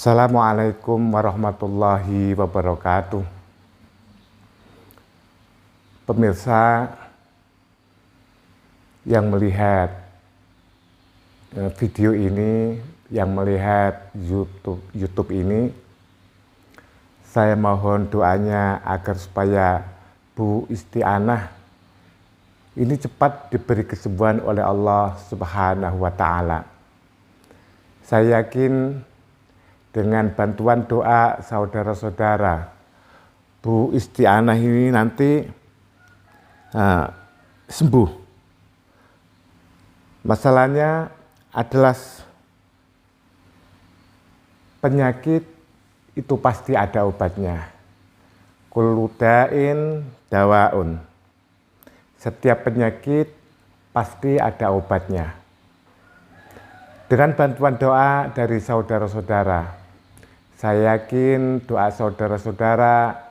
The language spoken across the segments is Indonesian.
Assalamualaikum warahmatullahi wabarakatuh. Pemirsa yang melihat video ini, yang melihat YouTube ini, saya mohon doanya agar supaya Bu Isti'anah ini cepat diberi kesembuhan oleh Allah Subhanahu wa Ta'ala. Saya yakin dengan bantuan doa saudara-saudara, Bu Isti'anah ini nanti sembuh. Masalahnya adalah penyakit itu pasti ada obatnya. Kullu da'in dawaun. Setiap penyakit pasti ada obatnya. Dengan bantuan doa dari saudara-saudara, saya yakin doa saudara-saudara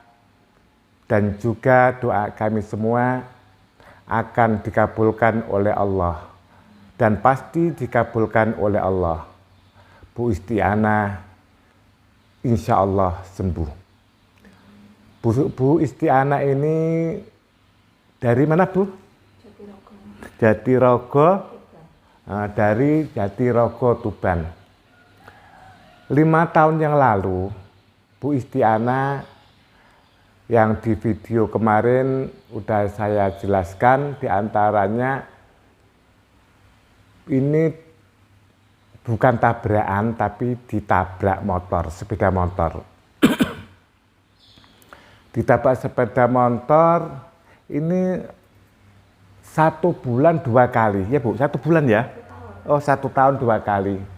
dan juga doa kami semua akan dikabulkan oleh Allah. Dan pasti dikabulkan oleh Allah. Bu Isti'anah insya Allah sembuh. Bu Isti'anah ini dari mana, Bu? Jatirogo. Dari Jatirogo, Tuban. 5 tahun yang lalu, Bu Isti'anah yang di video kemarin udah saya jelaskan, diantaranya ini bukan tabrakan tapi ditabrak motor, sepeda motor. Ditabrak sepeda motor ini 1 bulan 2 kali, ya Bu, 1 bulan ya? Oh, 1 tahun 2 kali.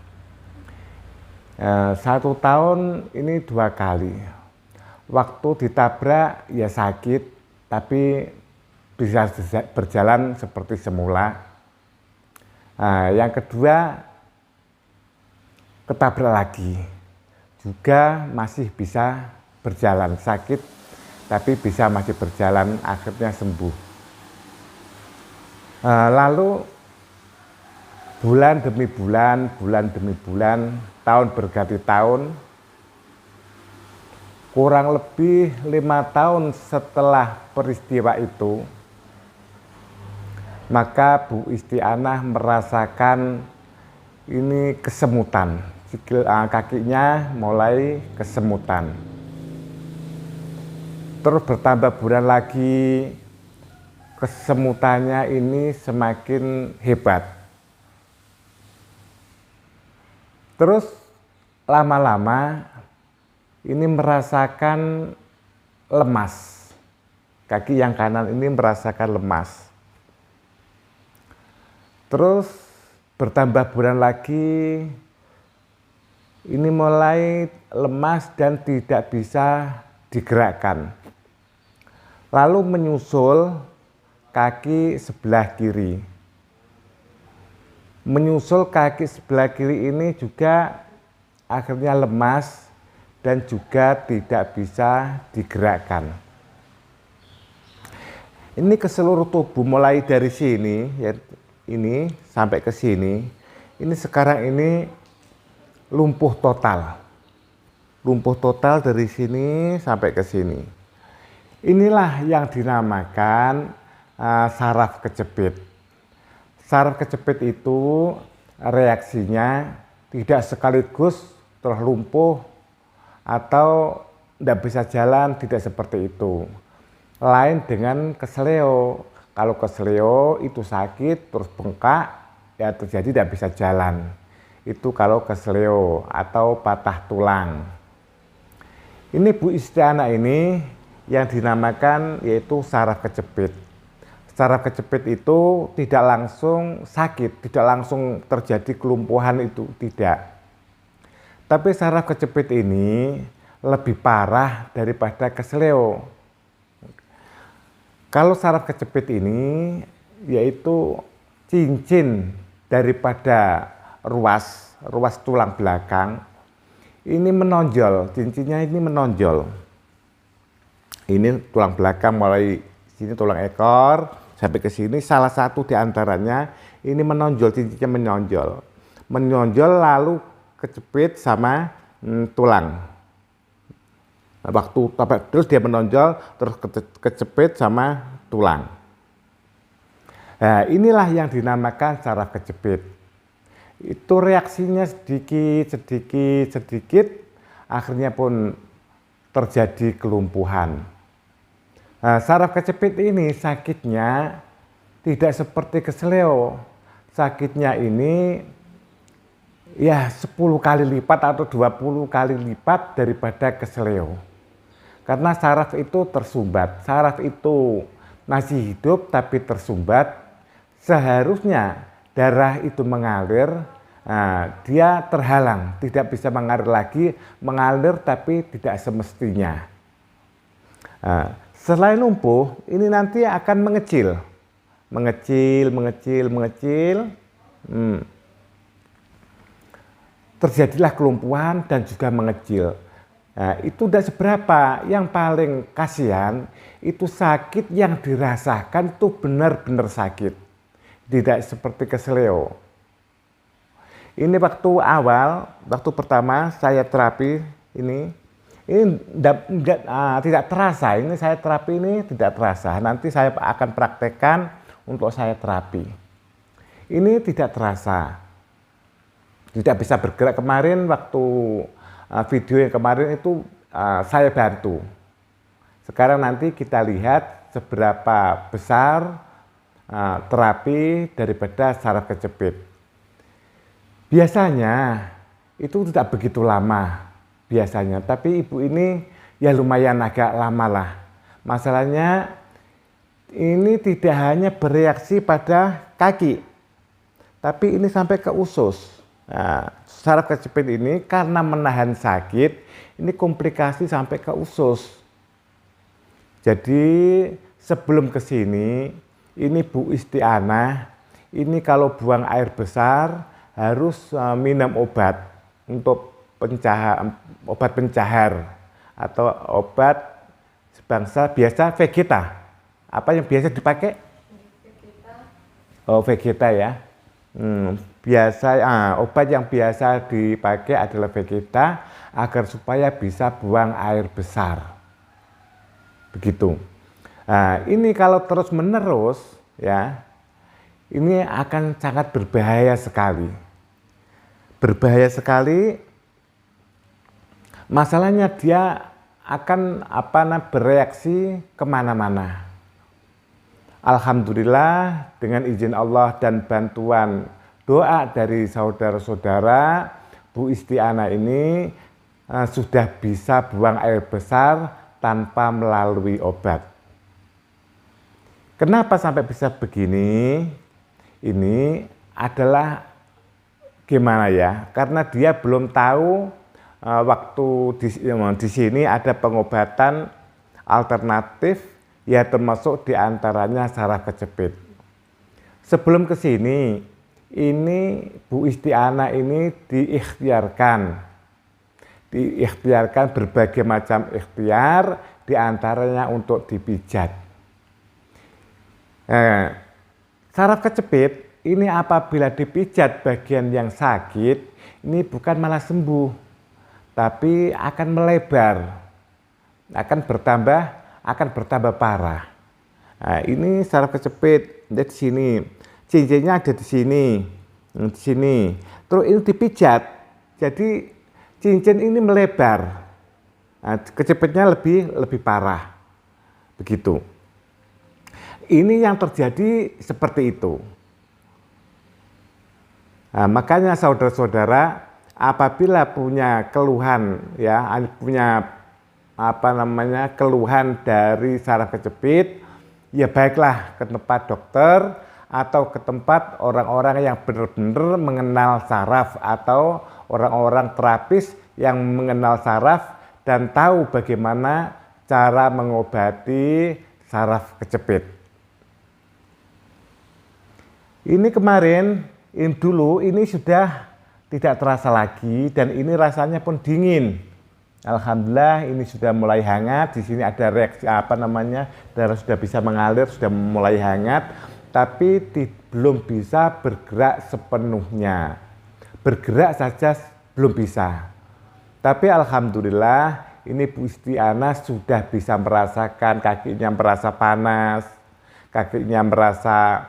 1 tahun ini 2 kali. Waktu ditabrak ya sakit, tapi bisa berjalan seperti semula. Yang kedua, ketabrak lagi. Juga masih bisa berjalan, sakit, tapi bisa masih berjalan, akhirnya sembuh. Lalu bulan demi bulan, tahun berganti tahun, kurang lebih 5 tahun setelah peristiwa itu, maka Bu Isti'anah merasakan ini kesemutan, kakinya mulai kesemutan. Terus bertambah bulan lagi, kesemutannya ini semakin hebat. Terus lama-lama ini merasakan lemas. Kaki yang kanan ini merasakan lemas. Terus bertambah bulan lagi, ini mulai lemas dan tidak bisa digerakkan. Lalu menyusul kaki sebelah kiri. Menyusul kaki sebelah kiri ini juga akhirnya lemas dan juga tidak bisa digerakkan. Ini ke seluruh tubuh, mulai dari sini, ya, ini sampai ke sini. Ini sekarang ini lumpuh total. Lumpuh total dari sini sampai ke sini. Inilah yang dinamakan saraf kejepit. Saraf kejepit itu reaksinya tidak sekaligus terus lumpuh atau tidak bisa jalan, tidak seperti itu. Lain dengan kesleo. Kalau kesleo itu sakit terus bengkak, ya terjadi tidak bisa jalan. Itu kalau kesleo atau patah tulang. Ini Bu Isti'anah ini yang dinamakan yaitu saraf kejepit. Saraf kejepit itu tidak langsung sakit, tidak langsung terjadi kelumpuhan, itu tidak. Tapi saraf kejepit ini lebih parah daripada kesleo. Kalau saraf kejepit ini yaitu cincin daripada ruas tulang belakang ini menonjol, cincinnya ini menonjol. Ini tulang belakang mulai sini tulang ekor sampai ke sini, salah satu di antaranya ini menonjol, cincinnya menonjol lalu kejepit sama tulang. Waktu terus dia menonjol, terus kecepit sama tulang. Nah, inilah yang dinamakan saraf kejepit. Itu reaksinya sedikit, akhirnya pun terjadi kelumpuhan. Nah, saraf kejepit ini sakitnya tidak seperti keseleo. Sakitnya ini ya 10 kali lipat atau 20 kali lipat daripada keseleo. Karena saraf itu tersumbat, saraf itu masih hidup tapi tersumbat. Seharusnya darah itu mengalir, dia terhalang, tidak bisa mengalir lagi, mengalir tapi tidak semestinya. Selain lumpuh, ini nanti akan mengecil. Terjadilah kelumpuhan dan juga mengecil. Nah, itu tidak seberapa. Yang paling kasihan itu sakit yang dirasakan itu benar-benar sakit. Tidak seperti keseleo. Ini waktu pertama saya terapi ini tidak terasa. Ini saya terapi ini tidak terasa. Nanti saya akan praktekkan untuk saya terapi. Ini tidak terasa. Tidak bisa bergerak. Kemarin waktu video yang kemarin itu saya bantu. Sekarang nanti kita lihat seberapa besar terapi daripada saraf kejepit. Biasanya itu tidak begitu lama biasanya, tapi ibu ini ya lumayan agak lama lah. Masalahnya ini tidak hanya bereaksi pada kaki, tapi ini sampai ke usus. Nah, saraf kejepit ini karena menahan sakit, ini komplikasi sampai ke usus. Jadi sebelum ke sini, ini Bu Istianah, ini kalau buang air besar harus minum obat untuk obat pencahar atau obat sebangsa biasa Vegeta. Apa yang biasa dipakai? Vegeta. Oh, Vegeta ya. Obat yang biasa dipakai adalah Vegeta agar supaya bisa buang air besar. Begitu. Nah, ini kalau terus menerus ya, ini akan sangat berbahaya sekali. Berbahaya sekali. Masalahnya dia akan bereaksi kemana-mana. Alhamdulillah dengan izin Allah dan bantuan doa dari saudara-saudara, Bu Istianah ini sudah bisa buang air besar tanpa melalui obat. Kenapa sampai bisa begini? Ini adalah gimana ya? Karena dia belum tahu waktu di sini ada pengobatan alternatif, ya termasuk diantaranya saraf kejepit. Sebelum ke sini, ini Bu Istianah ini diikhtiarkan berbagai macam ikhtiar, diantaranya untuk dipijat. Saraf kejepit ini apabila dipijat bagian yang sakit, ini bukan malah sembuh, tapi akan melebar, akan bertambah parah. Nah, ini saraf kejepit di sini, cincinnya ada di sini, Terus ini dipijat, jadi cincin ini melebar. Nah, kejepitnya lebih parah, begitu. Ini yang terjadi seperti itu. Nah, makanya saudara-saudara, apabila punya keluhan ya, punya keluhan dari saraf kejepit, ya baiklah ke tempat dokter atau ke tempat orang-orang yang benar-benar mengenal saraf atau orang-orang terapis yang mengenal saraf dan tahu bagaimana cara mengobati saraf kejepit. Ini kemarin, ini sudah tidak terasa lagi dan ini rasanya pun dingin. Alhamdulillah ini sudah mulai hangat. Di sini ada reaksi darah sudah bisa mengalir, sudah mulai hangat, tapi belum bisa bergerak sepenuhnya. Bergerak saja belum bisa. Tapi alhamdulillah ini Bu Istiana sudah bisa merasakan kakinya merasa panas, kakinya merasa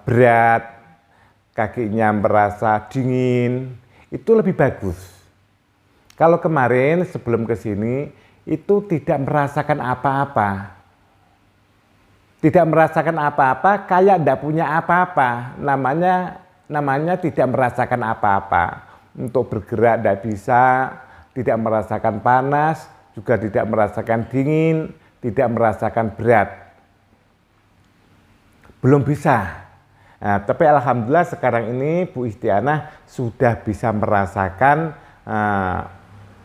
berat, kakinya merasa dingin. Itu lebih bagus. Kalau kemarin sebelum ke sini itu tidak merasakan apa-apa. Tidak merasakan apa-apa, kayak tidak punya apa-apa. Namanya tidak merasakan apa-apa. Untuk bergerak tidak bisa, tidak merasakan panas, juga tidak merasakan dingin, tidak merasakan berat. Belum bisa. Nah, tapi alhamdulillah sekarang ini Bu Istiana sudah bisa merasakan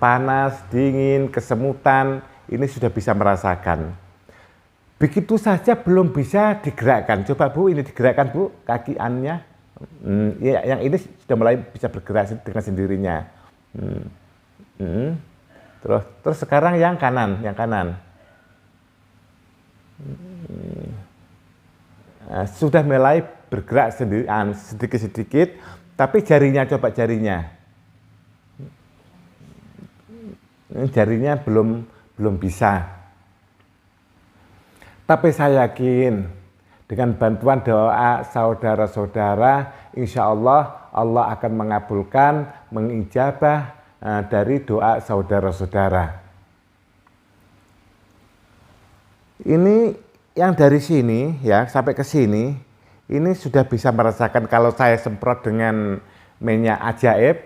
panas, dingin, kesemutan, ini sudah bisa merasakan. Begitu saja belum bisa digerakkan. Coba Bu, ini digerakkan Bu, kaki annya. Ya, yang ini sudah mulai bisa bergerak dengan sendirinya. Terus sekarang yang kanan. Sudah mulai bergerak sendirian sedikit-sedikit, tapi jarinya, coba jarinya. Jarinya belum bisa. Tapi saya yakin dengan bantuan doa saudara-saudara, insya Allah Allah akan mengabulkan, mengijabah dari doa saudara-saudara. Ini yang dari sini ya sampai ke sini, ini sudah bisa merasakan kalau saya semprot dengan minyak ajaib,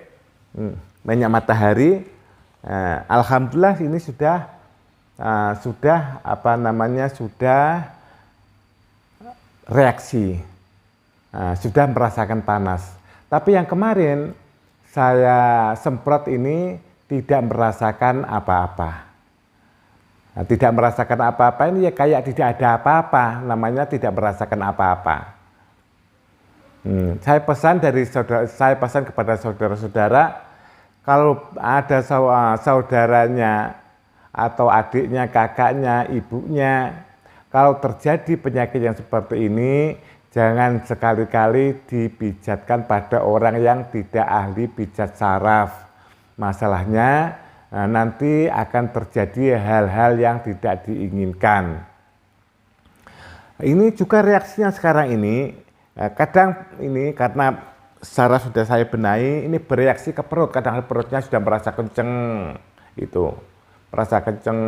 minyak matahari. Alhamdulillah ini sudah reaksi, sudah merasakan panas. Tapi yang kemarin saya semprot ini tidak merasakan apa-apa. Tidak merasakan apa-apa ini ya kayak tidak ada apa-apa, namanya tidak merasakan apa-apa. Saya pesan kepada saudara-saudara, kalau ada saudaranya atau adiknya, kakaknya, ibunya, kalau terjadi penyakit yang seperti ini, jangan sekali-kali dipijatkan pada orang yang tidak ahli pijat saraf. Masalahnya nanti akan terjadi hal-hal yang tidak diinginkan. Ini juga reaksinya sekarang ini, kadang ini karena saraf sudah saya benahi, ini bereaksi ke perut, kadang perutnya sudah merasa kenceng, itu. Merasa kenceng.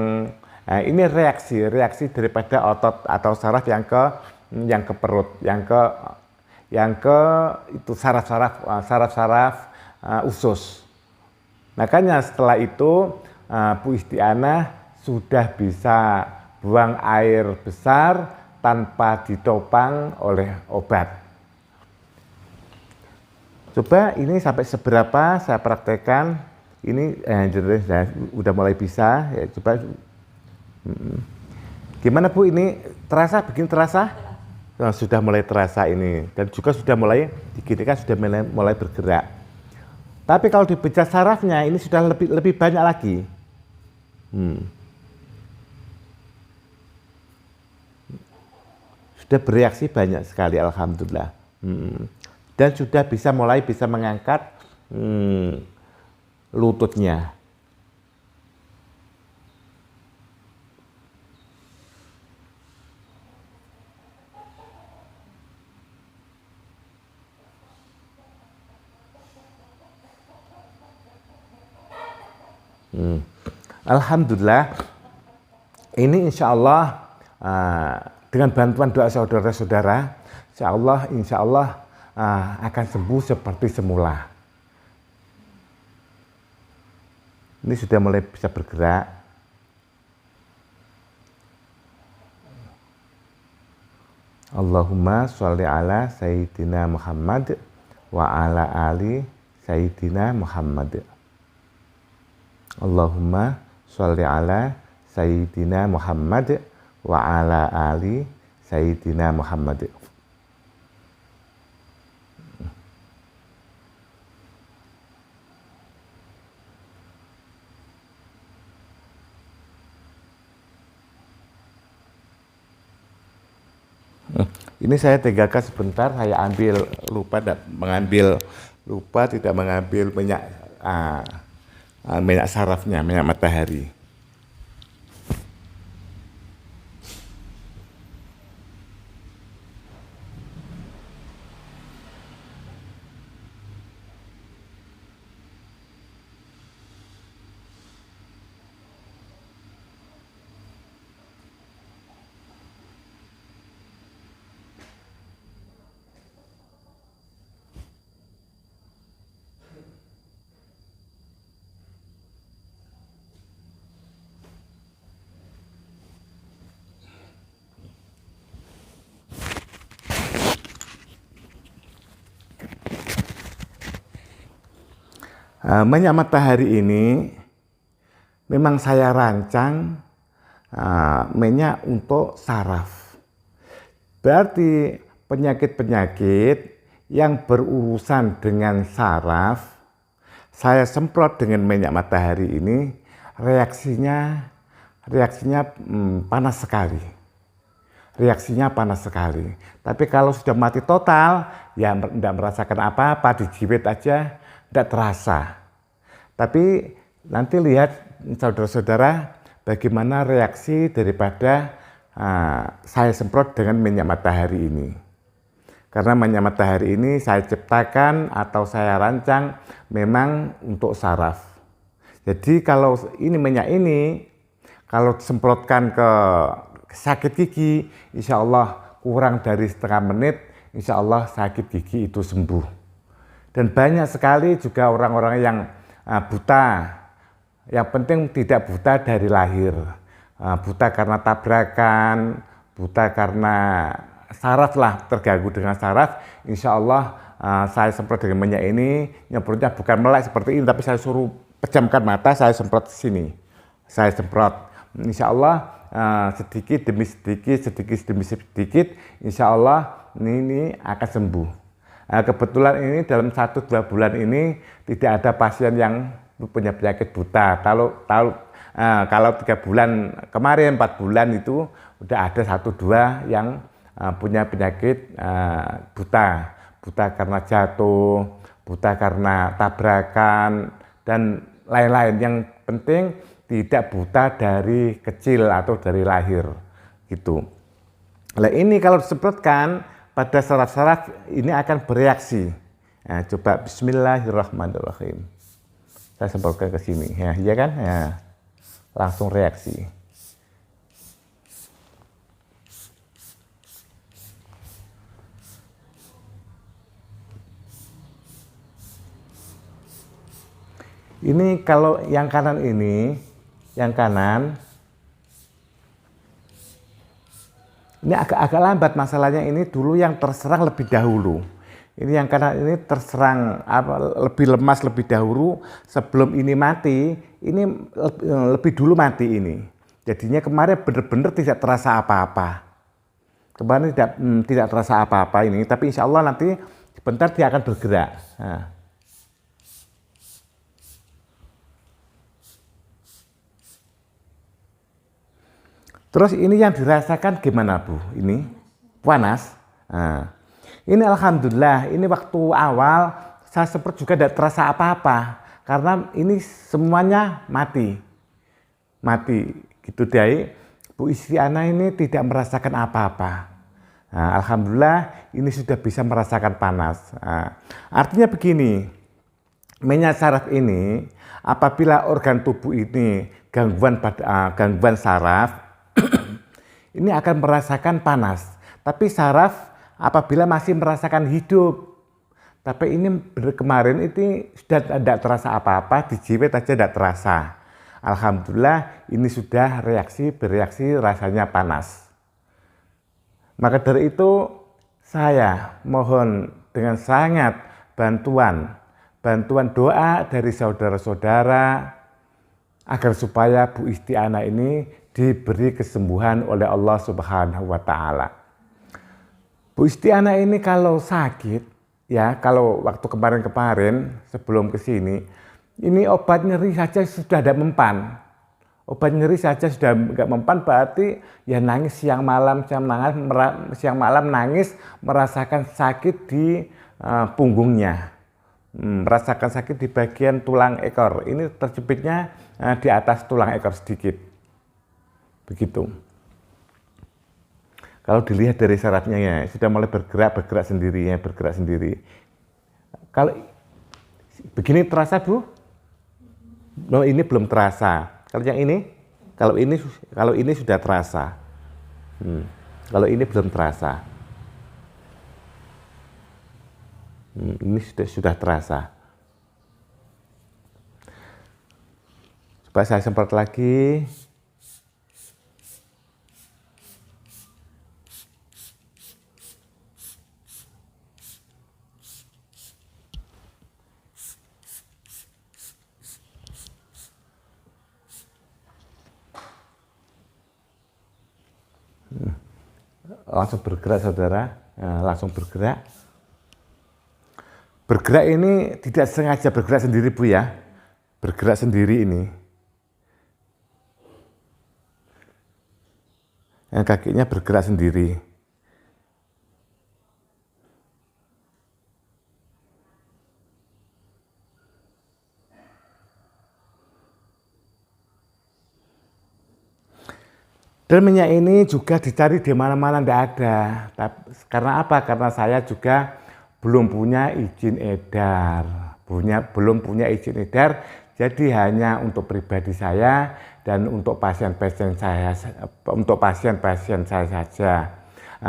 Nah, ini reaksi daripada otot atau saraf yang ke perut, yang ke itu saraf usus. Makanya setelah itu Bu Istiana sudah bisa buang air besar tanpa ditopang oleh obat. Coba ini sampai seberapa saya praktekkan. Ini udah mulai bisa ya, coba gimana Bu, ini bikin terasa? Nah, sudah mulai terasa ini, dan juga sudah mulai diginikan, sudah mulai bergerak. Tapi kalau di pijat sarafnya ini sudah lebih banyak lagi. Sudah bereaksi banyak sekali alhamdulillah. Dan sudah mulai bisa mengangkat lututnya. Alhamdulillah, ini insya Allah dengan bantuan doa saudara-saudara, insya Allah akan sembuh seperti semula. Ini sudah mulai bisa bergerak. Allahumma sholli ala Sayyidina Muhammad wa ala ali Sayyidina Muhammad. Allahumma sholli ala Sayyidina Muhammad wa ala ali Sayyidina Muhammad. Ini saya sebentar, saya lupa tidak mengambil minyak minyak sarafnya, minyak matahari. Minyak matahari ini memang saya rancang minyak untuk saraf. Berarti penyakit-penyakit yang berurusan dengan saraf, saya semprot dengan minyak matahari ini, reaksinya panas sekali. Reaksinya panas sekali. Tapi kalau sudah mati total, ya tidak merasakan apa-apa, dijiwit aja, tidak terasa. Tapi nanti lihat saudara-saudara bagaimana reaksi daripada saya semprot dengan minyak matahari ini. Karena minyak matahari ini saya ciptakan atau saya rancang memang untuk saraf. Jadi kalau ini minyak ini, kalau disemprotkan ke sakit gigi, insya Allah kurang dari setengah menit, insya Allah sakit gigi itu sembuh. Dan banyak sekali juga orang-orang yang buta. Yang penting tidak buta dari lahir. Buta karena tabrakan, buta karena saraf lah, terganggu dengan saraf. Insya Allah saya semprot dengan minyak ini, nyemprotnya bukan melek seperti ini, tapi saya suruh pejamkan mata, saya semprot ke sini. Saya semprot. Insya Allah sedikit demi sedikit, insya Allah ini akan sembuh. Kebetulan ini dalam 1-2 bulan ini tidak ada pasien yang punya penyakit buta. Kalau 3 bulan kemarin, 4 bulan itu udah ada 1-2 yang punya penyakit buta. Buta karena jatuh, buta karena tabrakan, dan lain-lain. Yang penting tidak buta dari kecil atau dari lahir gitu. Nah, ini kalau disemprotkan pada saraf-saraf ini akan bereaksi. Nah, coba bismillahirrahmanirrahim. Saya semprotkan ke sini, ya, iya kan? Ya, langsung reaksi. Ini kalau yang kanan ini, yang kanan ini agak lambat masalahnya, ini dulu yang terserang lebih dahulu. Ini yang kanan ini terserang lebih lemas lebih dahulu sebelum ini mati, ini lebih dulu mati ini. Jadinya kemarin benar-benar tidak terasa apa-apa. Kemarin tidak terasa apa-apa ini, tapi insya Allah nanti sebentar dia akan bergerak. Nah. Terus ini yang dirasakan gimana Bu? Ini panas. Nah, ini alhamdulillah, ini waktu awal saya semprot juga tidak terasa apa-apa. Karena ini semuanya mati gitu deh. Bu Istiana ini tidak merasakan apa-apa. Nah, alhamdulillah ini sudah bisa merasakan panas. Nah, artinya begini, minyak saraf ini apabila organ tubuh ini gangguan saraf, ini akan merasakan panas. Tapi saraf apabila masih merasakan hidup. Tapi ini kemarin itu sudah tidak terasa apa-apa, dijiwit aja tidak terasa. Alhamdulillah ini sudah bereaksi rasanya panas. Maka dari itu saya mohon dengan sangat bantuan doa dari saudara-saudara agar supaya Bu Istiana ini diberi kesembuhan oleh Allah Subhanahu wa Ta'ala. Bu Istiana ini kalau sakit, ya kalau waktu kemarin sebelum ke sini, ini obat nyeri saja sudah ada mempan. Obat nyeri saja sudah enggak mempan, berarti ya nangis siang malam nangis merasakan sakit di punggungnya. merasakan sakit di bagian tulang ekor. Ini terjepitnya di atas tulang ekor sedikit. Begitu. Kalau dilihat dari syaratnya ya, sudah mulai bergerak sendiri ya, bergerak sendiri. Kalau begini terasa Bu? No, ini belum terasa. Kalau yang ini, kalau ini sudah terasa. Kalau ini belum terasa. Ini sudah terasa. Coba saya semprot lagi. Langsung bergerak saudara, langsung bergerak. Bergerak ini tidak sengaja bergerak sendiri Bu ya, bergerak sendiri ini. Yang kakinya bergerak sendiri. Dan minyak ini juga dicari di mana-mana tidak ada. Karena apa? Karena saya juga belum punya izin edar. Belum punya izin edar, jadi hanya untuk pribadi saya dan untuk pasien-pasien saya saja.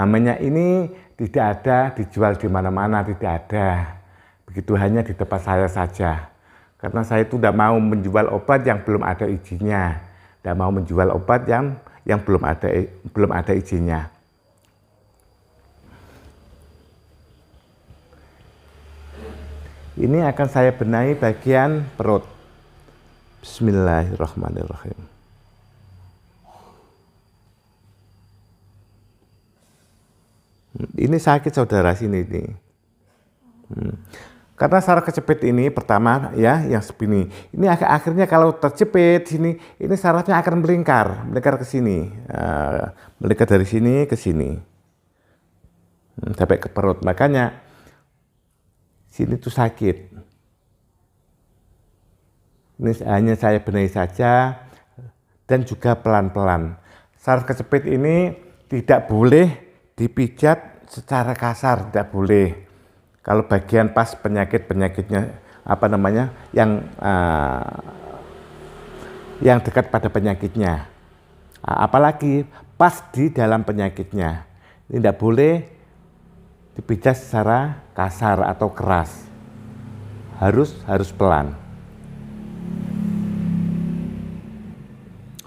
Minyak ini tidak ada dijual di mana-mana, tidak ada. Begitu hanya di tempat saya saja. Karena saya itu tidak mau menjual obat yang belum ada izinnya. Tidak mau menjual obat yang belum ada izinnya. Ini akan saya benahi bagian perut. Bismillahirrahmanirrahim. Ini sakit saudara sini nih. Karena saraf kejepit ini pertama ya yang segini. Ini akhirnya kalau terjepit sini, ini sarafnya akan melingkar ke sini. Melingkar dari sini ke sini. Sampai ke perut. Makanya sini tuh sakit. Ini hanya saya benahi saja dan juga pelan-pelan. Saraf kejepit ini tidak boleh dipijat secara kasar, tidak boleh. Kalau bagian pas penyakitnya yang dekat pada penyakitnya, apalagi pas di dalam penyakitnya, ini tidak boleh dipijat secara kasar atau keras, harus pelan.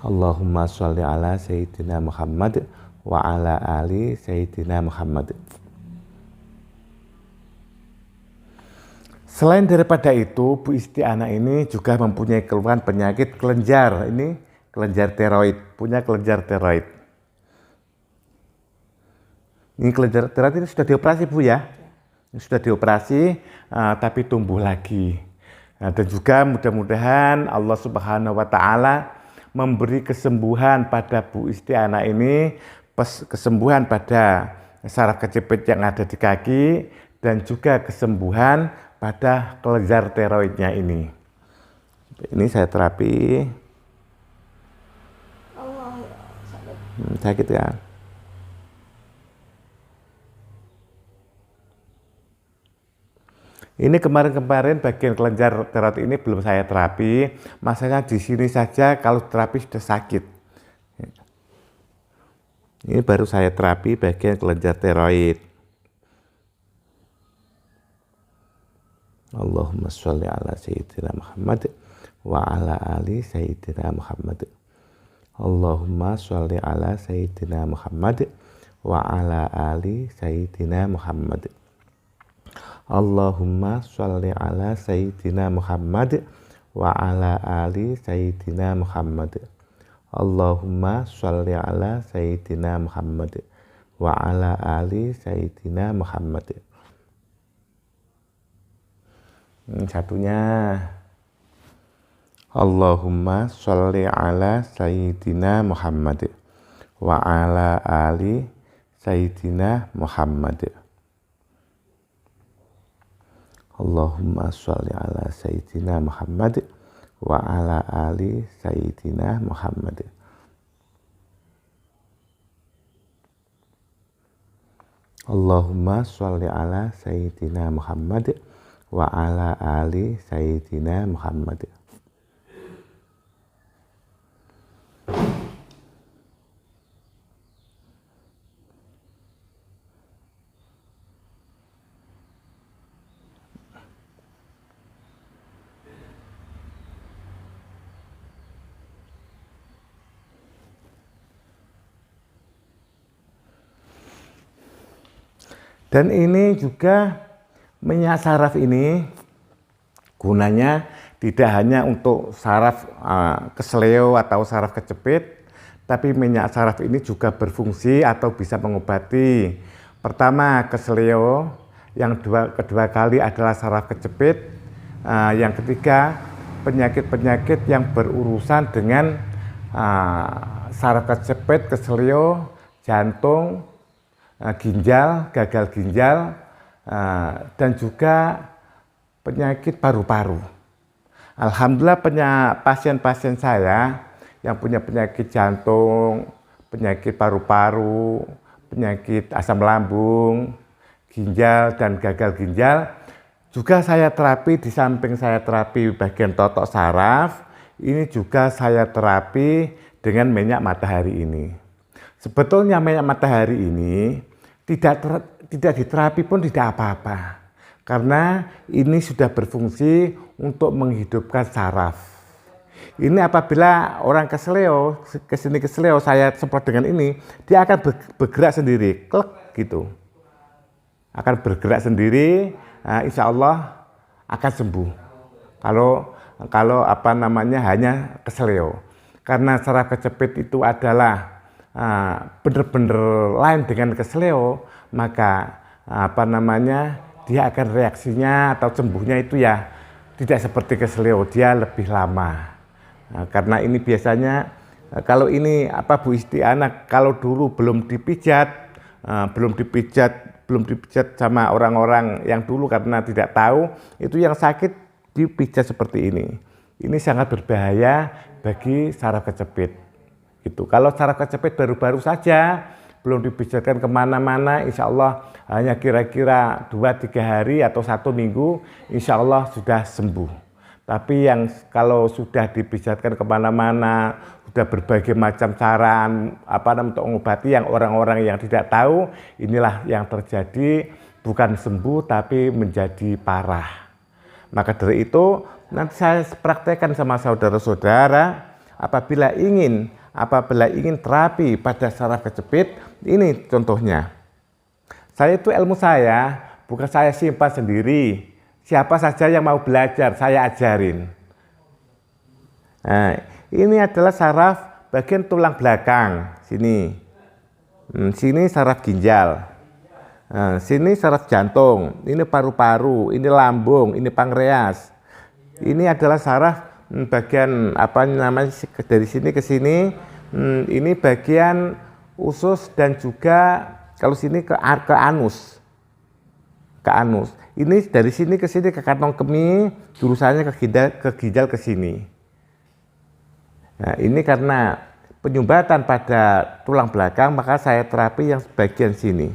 Allahumma sholli ala Sayyidina Muhammad wa ala ali Sayyidina Muhammad. Selain daripada itu, Bu Isti'anah ini juga mempunyai keluhan penyakit kelenjar. Ini kelenjar tiroid, punya kelenjar tiroid. Ini kelenjar tiroid ini sudah dioperasi Bu ya? Sudah dioperasi, tapi tumbuh lagi. Dan juga mudah-mudahan Allah Subhanahu wa Ta'ala memberi kesembuhan pada Bu Isti'anah ini, kesembuhan pada saraf kejepit yang ada di kaki, dan juga kesembuhan pada kelenjar tiroidnya ini. Ini saya terapi. Sakit ya. Ini kemarin-kemarin bagian kelenjar tiroid ini belum saya terapi. Masalahnya di sini saja kalau terapi sudah sakit. Ini baru saya terapi bagian kelenjar tiroid. Allahumma sholli ala Sayyidina Muhammad wa ala ali Sayyidina Muhammad. Allahumma sholli ala Sayyidina Muhammad wa ala ali Sayyidina Muhammad. Allahumma sholli ala Sayyidina Muhammad wa ala ali Sayyidina Muhammad. Allahumma sholli ala Sayyidina Muhammad wa ala ali Sayyidina Muhammad. Satunya Allahumma sholli ala Sayyidina Muhammad wa ala ali Sayyidina Muhammad. Allahumma sholli ala Sayyidina Muhammad wa ala ali Sayyidina Muhammad. Allahumma sholli ala Sayyidina Muhammad wa ala ali Sayyidina Muhammad. Dan ini juga minyak saraf ini gunanya tidak hanya untuk saraf kesleo atau saraf kejepit, tapi minyak saraf ini juga berfungsi atau bisa mengobati. Pertama kesleo, yang kedua kali adalah saraf kejepit, yang ketiga penyakit-penyakit yang berurusan dengan saraf kejepit, kesleo, jantung, ginjal, gagal ginjal, dan juga penyakit paru-paru. Alhamdulillah pasien-pasien saya yang punya penyakit jantung, penyakit paru-paru, penyakit asam lambung, ginjal, dan gagal ginjal, juga saya terapi. Di samping saya terapi bagian totok saraf, ini juga saya terapi dengan minyak matahari ini. Sebetulnya minyak matahari ini tidak diterapi pun tidak apa-apa, karena ini sudah berfungsi untuk menghidupkan saraf. Ini apabila orang kesini kesleo, saya semprot dengan ini, dia akan bergerak sendiri, klek gitu. Akan bergerak sendiri, insya Allah akan sembuh. Kalau hanya kesleo. Karena saraf kejepit itu adalah benar-benar lain dengan kesleo, maka dia akan reaksinya atau sembuhnya itu ya tidak seperti kesleo, dia lebih lama. Karena ini biasanya kalau ini Bu Isti'anah, kalau dulu belum dipijat sama orang-orang yang dulu karena tidak tahu, itu yang sakit dipijat seperti ini. Ini sangat berbahaya bagi saraf kejepit. Gitu. Kalau saraf kejepit baru-baru saja, belum dipijatkan kemana-mana, insya Allah hanya kira-kira 2-3 hari atau 1 minggu, insya Allah sudah sembuh. Tapi yang kalau sudah dipijatkan kemana-mana, sudah berbagai macam cara untuk mengobati, yang orang-orang yang tidak tahu, inilah yang terjadi, bukan sembuh tapi menjadi parah. Maka dari itu nanti saya praktekkan sama saudara-saudara, apabila ingin terapi pada saraf kejepit, ini contohnya. Saya itu ilmu saya, bukan saya simpan sendiri. Siapa saja yang mau belajar, saya ajarin. Nah, ini adalah saraf bagian tulang belakang, sini. Sini saraf ginjal. Nah, sini saraf jantung, ini paru-paru, ini lambung, ini pankreas. Ini adalah saraf bagian dari sini ke sini, ini bagian usus, dan juga kalau sini ke anus. Ini dari sini ke sini ke kantong kemih, jurusannya ke ginjal ke sini. Nah, ini karena penyumbatan pada tulang belakang, maka saya terapi yang bagian sini.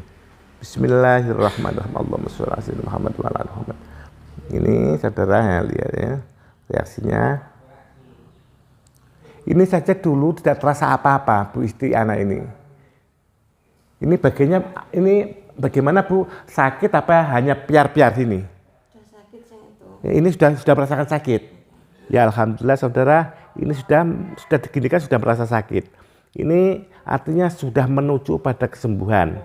Bismillahirrahmanirrahim. Allahumma sholli ala sayyidina Muhammad wa ala ali Muhammad. Ini saudara lihat ya. Reaksinya ini saja dulu tidak terasa apa-apa Bu Isti'anah ini. Ini bagaimana Bu, sakit apa hanya piar-piar sini? Sudah sakit saya itu. Ini sudah merasakan sakit. Ya alhamdulillah saudara, ini sudah diginikan, sudah merasa sakit. Ini artinya sudah menuju pada kesembuhan.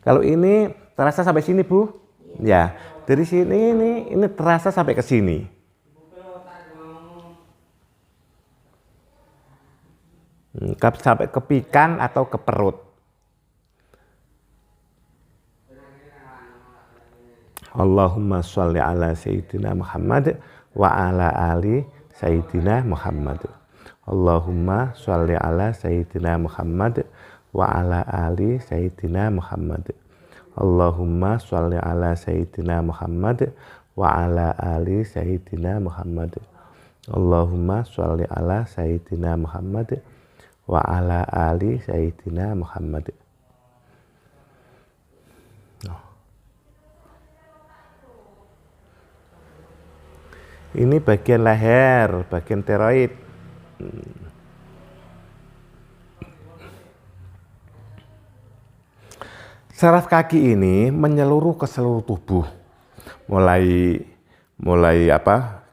Kalau ini terasa sampai sini Bu? Ya. Dari sini ini terasa sampai ke sini. Sampai ke pinggang atau ke perut. Allahumma sholli ala Sayyidina Muhammad wa ala ali Sayyidina Muhammad. Allahumma sholli ala Sayyidina Muhammad wa ala ali Sayyidina Muhammad. Allahumma sholli ala sayyidina Muhammad wa ala ali sayyidina Muhammad. Allahumma sholli ala sayyidina Muhammad wa ala ali sayyidina Muhammad. Ini bagian leher, bagian tiroid. Saraf kaki ini menyeluruh ke seluruh tubuh, mulai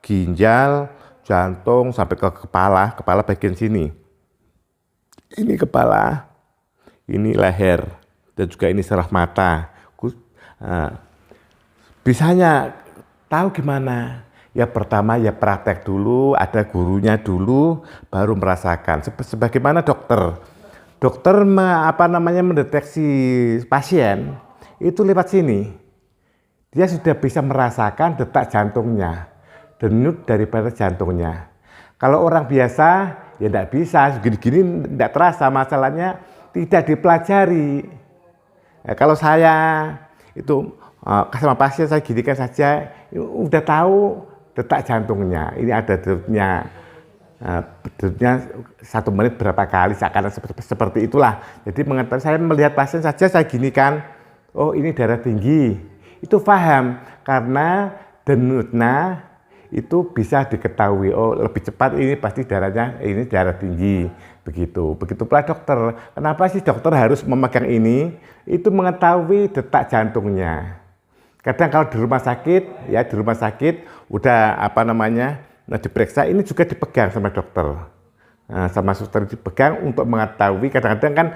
ginjal, jantung sampai ke kepala bagian sini. Ini kepala, ini leher, dan juga ini saraf mata. Bisanya tahu gimana? Ya pertama ya praktek dulu, ada gurunya dulu, baru merasakan. Sebagaimana dokter. Dokter mendeteksi pasien itu lewat sini. Dia sudah bisa merasakan detak jantungnya, denyut daripada jantungnya. Kalau orang biasa ya tidak bisa, gini-gini tidak terasa, masalahnya tidak dipelajari. Kalau saya itu sama pasien saya ginikan saja, udah tahu detak jantungnya. Ini ada detutnya. Bedutnya 1 menit berapa kali, seakan seperti itulah. Jadi saya melihat pasien saja saya ginikan, oh ini darah tinggi, itu paham karena denutnya itu bisa diketahui, oh lebih cepat ini pasti darahnya ini darah tinggi, begitu pula dokter. Kenapa sih dokter harus memegang ini? Itu mengetahui detak jantungnya. Kadang kalau di rumah sakit udah diperiksa, ini juga dipegang sama dokter, sama suster, dipegang untuk mengetahui. Kadang-kadang kan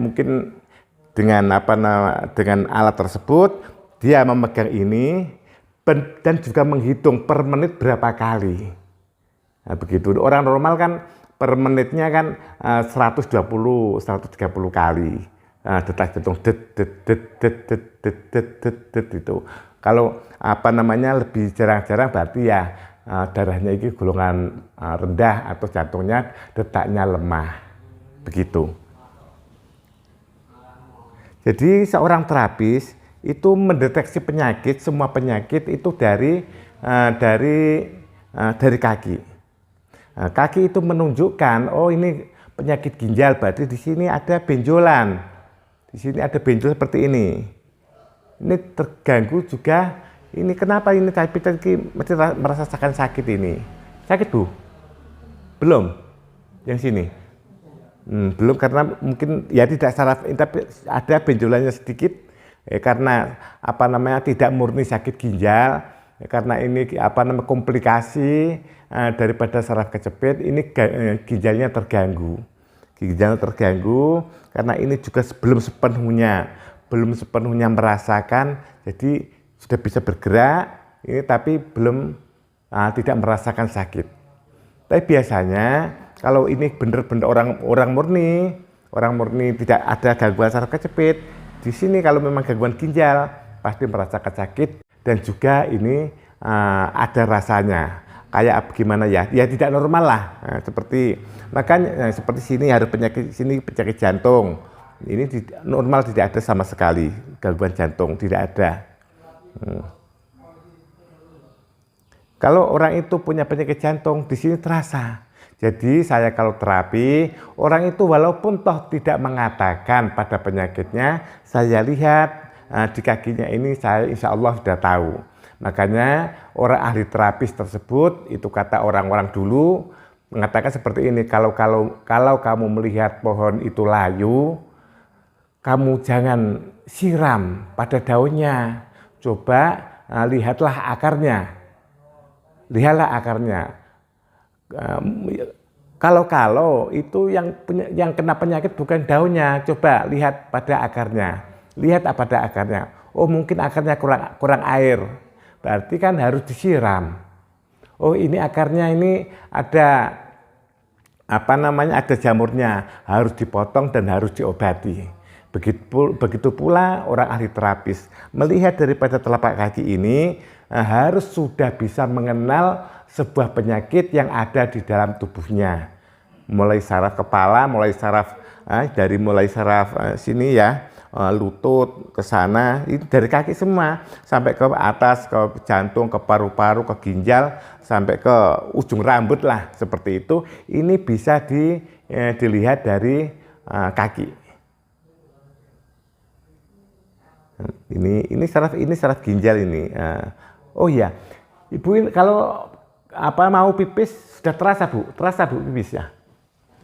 mungkin dengan alat tersebut dia memegang ini dan juga menghitung per menit berapa kali. Begitu. Orang normal kan per menitnya kan 130 kali detak jantung itu. Kalau lebih jarang-jarang berarti ya darahnya ini golongan rendah atau jantungnya detaknya lemah, begitu. Jadi seorang terapis itu mendeteksi penyakit, semua penyakit itu dari kaki. Kaki itu menunjukkan, oh ini penyakit ginjal, berarti di sini ada benjolan, di sini ada benjol seperti ini. Ini terganggu juga. Ini kenapa ini masih merasakan sakit ini? Sakit Bu? Belum? Yang sini? Belum, karena mungkin ya tidak saraf, tapi ada benjolannya sedikit karena tidak murni sakit ginjal, karena ini komplikasi daripada saraf kejepit, ini ginjalnya terganggu. Ginjalnya terganggu karena ini juga belum sepenuhnya merasakan, jadi sudah bisa bergerak ini tapi belum tidak merasakan sakit. Tapi biasanya kalau ini benar-benar orang murni tidak ada gangguan saraf kejepit, di sini kalau memang gangguan ginjal pasti merasakan sakit dan juga ini ada rasanya kayak gimana ya tidak normal lah, seperti makanya seperti sini harus penyakit jantung. Ini normal, tidak ada sama sekali gangguan jantung, tidak ada. Kalau orang itu punya penyakit jantung, di sini terasa. Jadi saya kalau terapi, orang itu walaupun toh tidak mengatakan pada penyakitnya, saya lihat di kakinya ini saya insya Allah sudah tahu. Makanya orang ahli terapis tersebut, itu kata orang-orang dulu, mengatakan seperti ini, kalau kamu melihat pohon itu layu, kamu jangan siram pada daunnya, coba lihatlah akarnya. Kalau itu yang kena penyakit bukan daunnya, coba lihat pada akarnya. Oh mungkin akarnya kurang air, berarti kan harus disiram. Oh ini akarnya ini ada ada jamurnya, harus dipotong dan harus diobati. Begitu pula orang ahli terapis melihat daripada telapak kaki ini harus sudah bisa mengenal sebuah penyakit yang ada di dalam tubuhnya, mulai saraf kepala, mulai saraf sini ya, lutut ke sana, itu dari kaki semua sampai ke atas, ke jantung, ke paru-paru, ke ginjal, sampai ke ujung rambut lah seperti itu. Ini bisa dilihat dari kaki. Ini saraf ginjal ini. Oh iya, Ibu kalau mau pipis sudah terasa Bu? Terasa Bu pipisnya?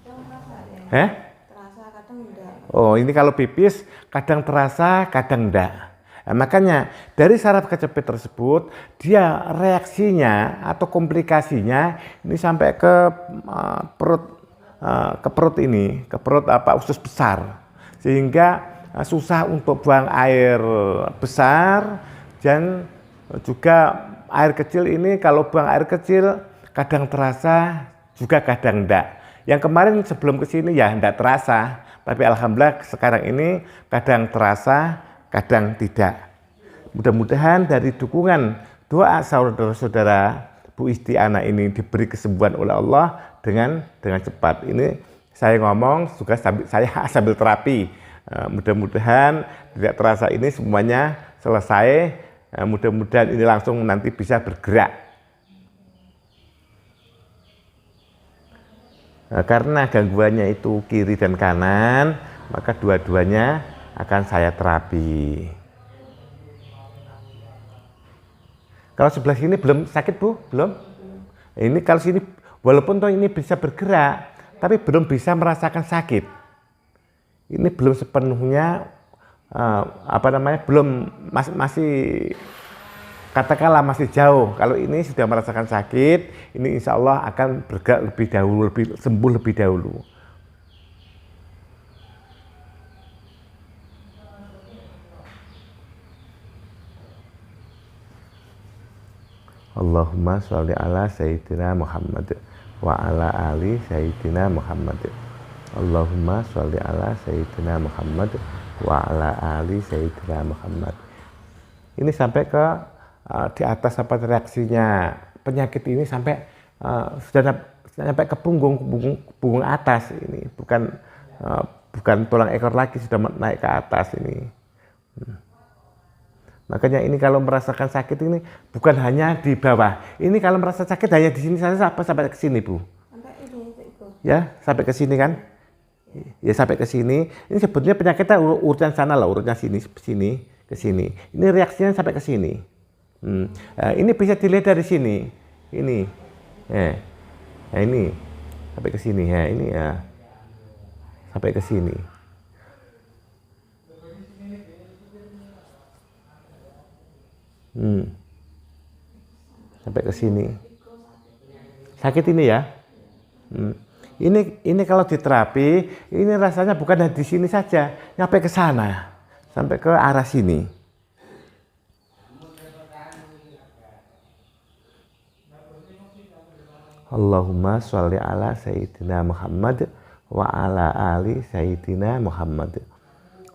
Terasa, kadang enggak. Oh, ini kalau pipis kadang terasa, kadang enggak. Nah, makanya dari saraf kecepit tersebut dia reaksinya atau komplikasinya ini sampai ke perut ini, ke perut usus besar, sehingga susah untuk buang air besar, dan juga air kecil ini kalau buang air kecil kadang terasa juga kadang enggak. Yang kemarin sebelum ke sini ya enggak terasa, tapi alhamdulillah sekarang ini kadang terasa, kadang tidak. Mudah-mudahan dari dukungan doa saudara-saudara Bu Istiana ini diberi kesembuhan oleh Allah dengan cepat. Ini saya ngomong juga sambil terapi. Mudah-mudahan tidak terasa ini semuanya selesai. Mudah-mudahan ini langsung nanti bisa bergerak. Karena gangguannya itu kiri dan kanan, maka dua-duanya akan saya terapi. Kalau sebelah sini belum sakit Bu? Belum? Ini kalau sini walaupun toh ini bisa bergerak, tapi belum bisa merasakan sakit. Ini belum sepenuhnya belum masih katakanlah masih jauh. Kalau ini sudah merasakan sakit, ini insya Allah akan bergerak lebih dahulu, sembuh lebih dahulu. Allahumma sholli ala Sayyidina Muhammad wa ala ali Sayyidina Muhammad. Allahumma sholli ala Sayyidina Muhammad wa ala ali Sayyidina Muhammad. Ini sampai ke di atas reaksinya penyakit ini sampai sudah sampai ke punggung atas ini, bukan tulang ekor lagi, sudah naik ke atas ini. Makanya ini kalau merasakan sakit ini bukan hanya di bawah. Ini kalau merasa sakit hanya di sini saja sampai ke sini Bu. Sampai ini itu. Ya, sampai ke sini kan? Ya sampai ke sini. Ini sebetulnya penyakitnya urutan sana lah, urutnya sini ke sini. Ini reaksinya sampai ke sini. Ini bisa dilihat dari sini. Ini. Nah, ini sampai ke sini ya, ini ya. Sampai ke sini. Sampai ke sini. Sakit ini ya. Ini kalau diterapi, ini rasanya bukan di sini saja, sampai ke sana, sampai ke arah sini. Allahumma sholli ala Sayyidina Muhammad wa ala ali Sayyidina Muhammad.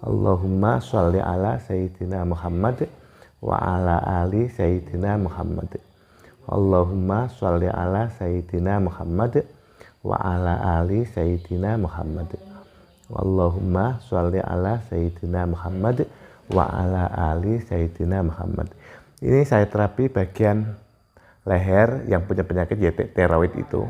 Allahumma sholli ala Sayyidina Muhammad wa ala ali Sayyidina Muhammad. Allahumma sholli ala Sayyidina Muhammad wa ala ali Sayyidina Muhammad. Allahumma sholli ala Sayyidina Muhammad wa ala ali Sayyidina Muhammad. Ini saya terapi bagian leher yang punya penyakit tiroid itu.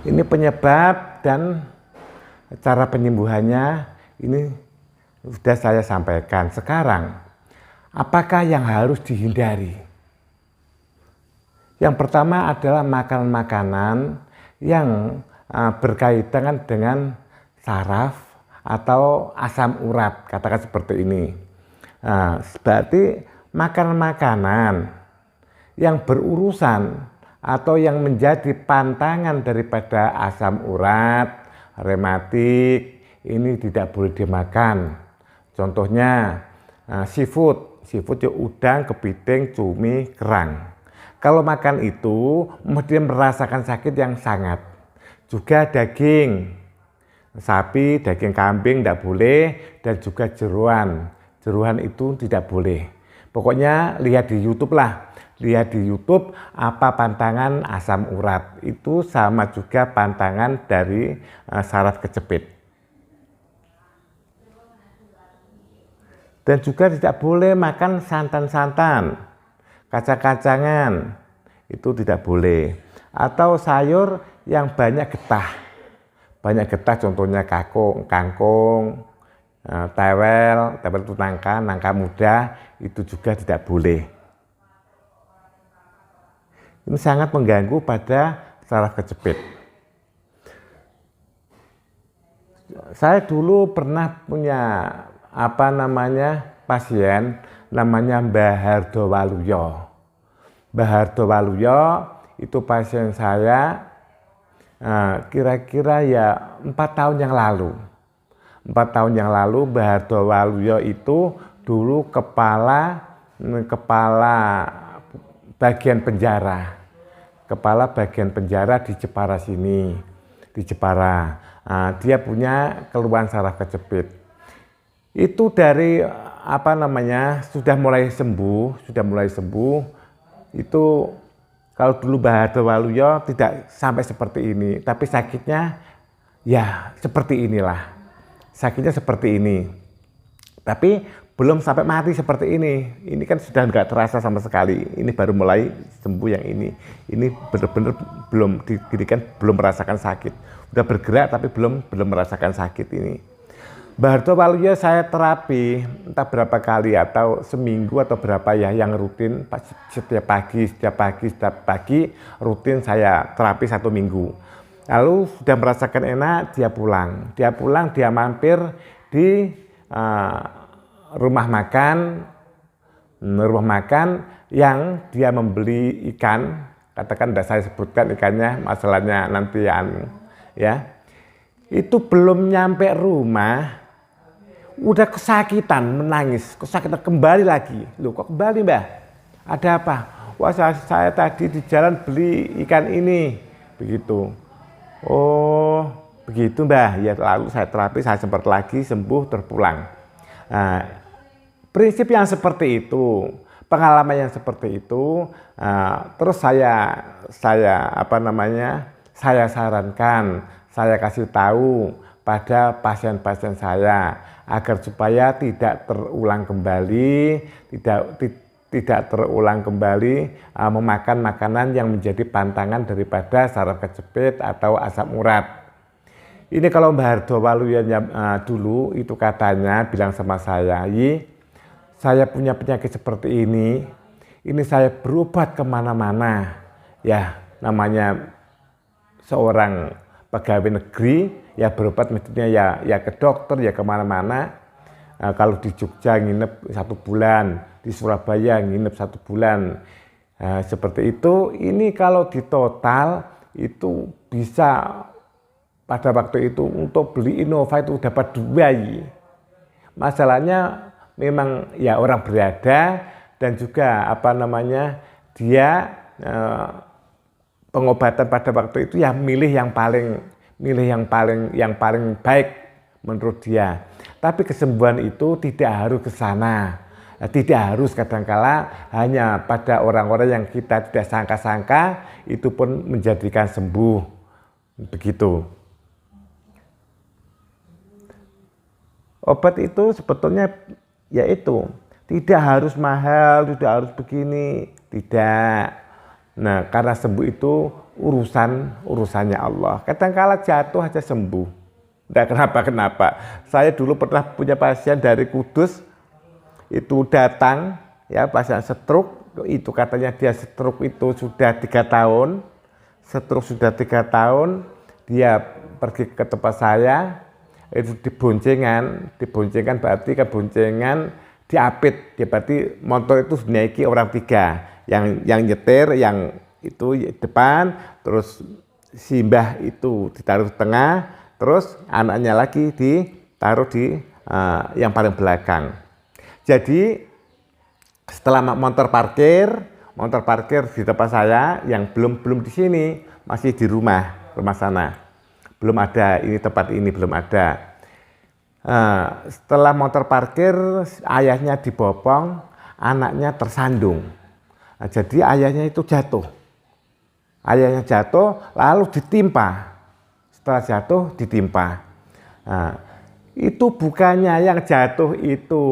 Ini penyebab dan cara penyembuhannya ini sudah saya sampaikan. Sekarang, apakah yang harus dihindari? Yang pertama adalah makanan-makanan yang berkaitan dengan saraf atau asam urat, katakan seperti ini. Berarti makanan-makanan yang berurusan atau yang menjadi pantangan daripada asam urat, rematik, ini tidak boleh dimakan. Contohnya seafood ya udang, kepiting, cumi, kerang. Kalau makan itu dia merasakan sakit yang sangat. Juga daging sapi, daging kambing tidak boleh, dan juga jeroan. Jeroan itu tidak boleh. Pokoknya lihat di YouTube lah. Lihat di YouTube apa pantangan asam urat. Itu sama juga pantangan dari saraf kejepit. Dan juga tidak boleh makan santan-santan, kacang-kacangan, itu tidak boleh. Atau sayur yang banyak getah. Banyak getah contohnya kangkung, tewel itu nangka muda, itu juga tidak boleh. Ini sangat mengganggu pada saraf kejepit. Saya dulu pernah punya pasien namanya Mbah Hardowaluyo. Mbah Hardowaluyo itu pasien saya kira-kira ya 4 tahun yang lalu. 4 tahun yang lalu Mbah Hardowaluyo itu dulu kepala bagian penjara. Kepala bagian penjara di Jepara sini. Di Jepara. Dia punya keluhan saraf kejepit. Itu dari sudah mulai sembuh. Itu kalau dulu Mbah Hardowaluyo tidak sampai seperti ini, tapi sakitnya ya seperti inilah. Sakitnya seperti ini. Tapi belum sampai mati seperti ini. Ini kan sudah nggak terasa sama sekali. Ini baru mulai sembuh yang ini. Ini benar-benar belum merasakan sakit. Udah bergerak tapi belum merasakan sakit ini. Mbah Hardowaluyo saya terapi entah berapa kali atau seminggu atau berapa ya yang rutin setiap pagi rutin saya terapi 1 minggu. Lalu sudah merasakan enak dia pulang dia mampir di rumah makan yang dia membeli ikan, katakan tidak saya sebutkan ikannya, masalahnya nanti ya. Itu belum nyampe rumah udah kesakitan, menangis, kesakitan kembali lagi. Loh kok kembali Mbah? Ada apa? Wah saya tadi di jalan beli ikan ini. Begitu. Oh begitu Mbah. Ya lalu saya terapi, saya sempat lagi sembuh terpulang. Nah, prinsip yang seperti itu, pengalaman yang seperti itu, terus saya sarankan, saya kasih tahu pada pasien-pasien saya agar supaya tidak terulang kembali memakan makanan yang menjadi pantangan daripada saraf kejepit atau asam urat. Ini kalau Mbah Hardowaluyo dulu itu katanya bilang sama saya, saya punya penyakit seperti ini saya berobat kemana-mana, ya namanya seorang pegawai negeri, ya berobat mestinya ya ke dokter, ya kemana-mana. Kalau di Jogja nginep 1 bulan, di Surabaya nginep 1 bulan. Seperti itu. Ini kalau di total itu bisa pada waktu itu untuk beli Innova itu dapat 2. Masalahnya memang ya orang berada dan juga dia pengobatan pada waktu itu ya milih yang paling baik menurut dia. Tapi kesembuhan itu tidak harus ke sana. Tidak harus, kadangkala hanya pada orang-orang yang kita tidak sangka-sangka itu pun menjadikan sembuh. Begitu. Obat itu sebetulnya yaitu tidak harus mahal, tidak harus begini, tidak. Nah, karena sembuh itu urusannya Allah. Kadang-kala jatuh aja sembuh. Tidak kenapa-kenapa. Saya dulu pernah punya pasien dari Kudus, itu datang, ya pasien stroke, itu katanya dia stroke itu sudah 3 tahun. Stroke sudah 3 tahun, dia pergi ke tempat saya, itu diboncengan berarti keboncengan diapit, dia berarti motor itu dinaiki orang 3, yang nyetir, yang itu depan, terus si Mbah itu ditaruh tengah, terus anaknya lagi ditaruh di yang paling belakang. Jadi setelah motor parkir, motor parkir di tempat saya yang belum di sini, masih di rumah sana. Belum ada, ini tempat ini belum ada. Setelah motor parkir, ayahnya dibopong, anaknya tersandung. Jadi ayahnya itu jatuh. Ayahnya jatuh, lalu ditimpa. Setelah jatuh, ditimpa. Itu bukannya yang jatuh itu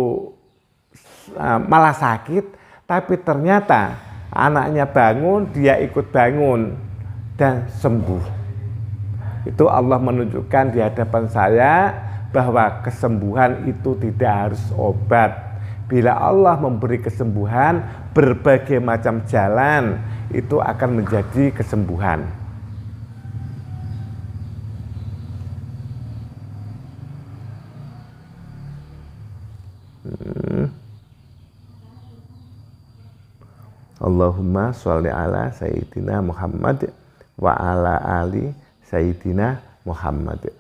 malah sakit, tapi ternyata anaknya bangun, dia ikut bangun dan sembuh. Itu Allah menunjukkan di hadapan saya bahwa kesembuhan itu tidak harus obat. Bila Allah memberi kesembuhan, berbagai macam jalan itu akan menjadi kesembuhan. Allahumma sholli ala Sayyidina Muhammad wa ala ali Sayyidina Muhammad.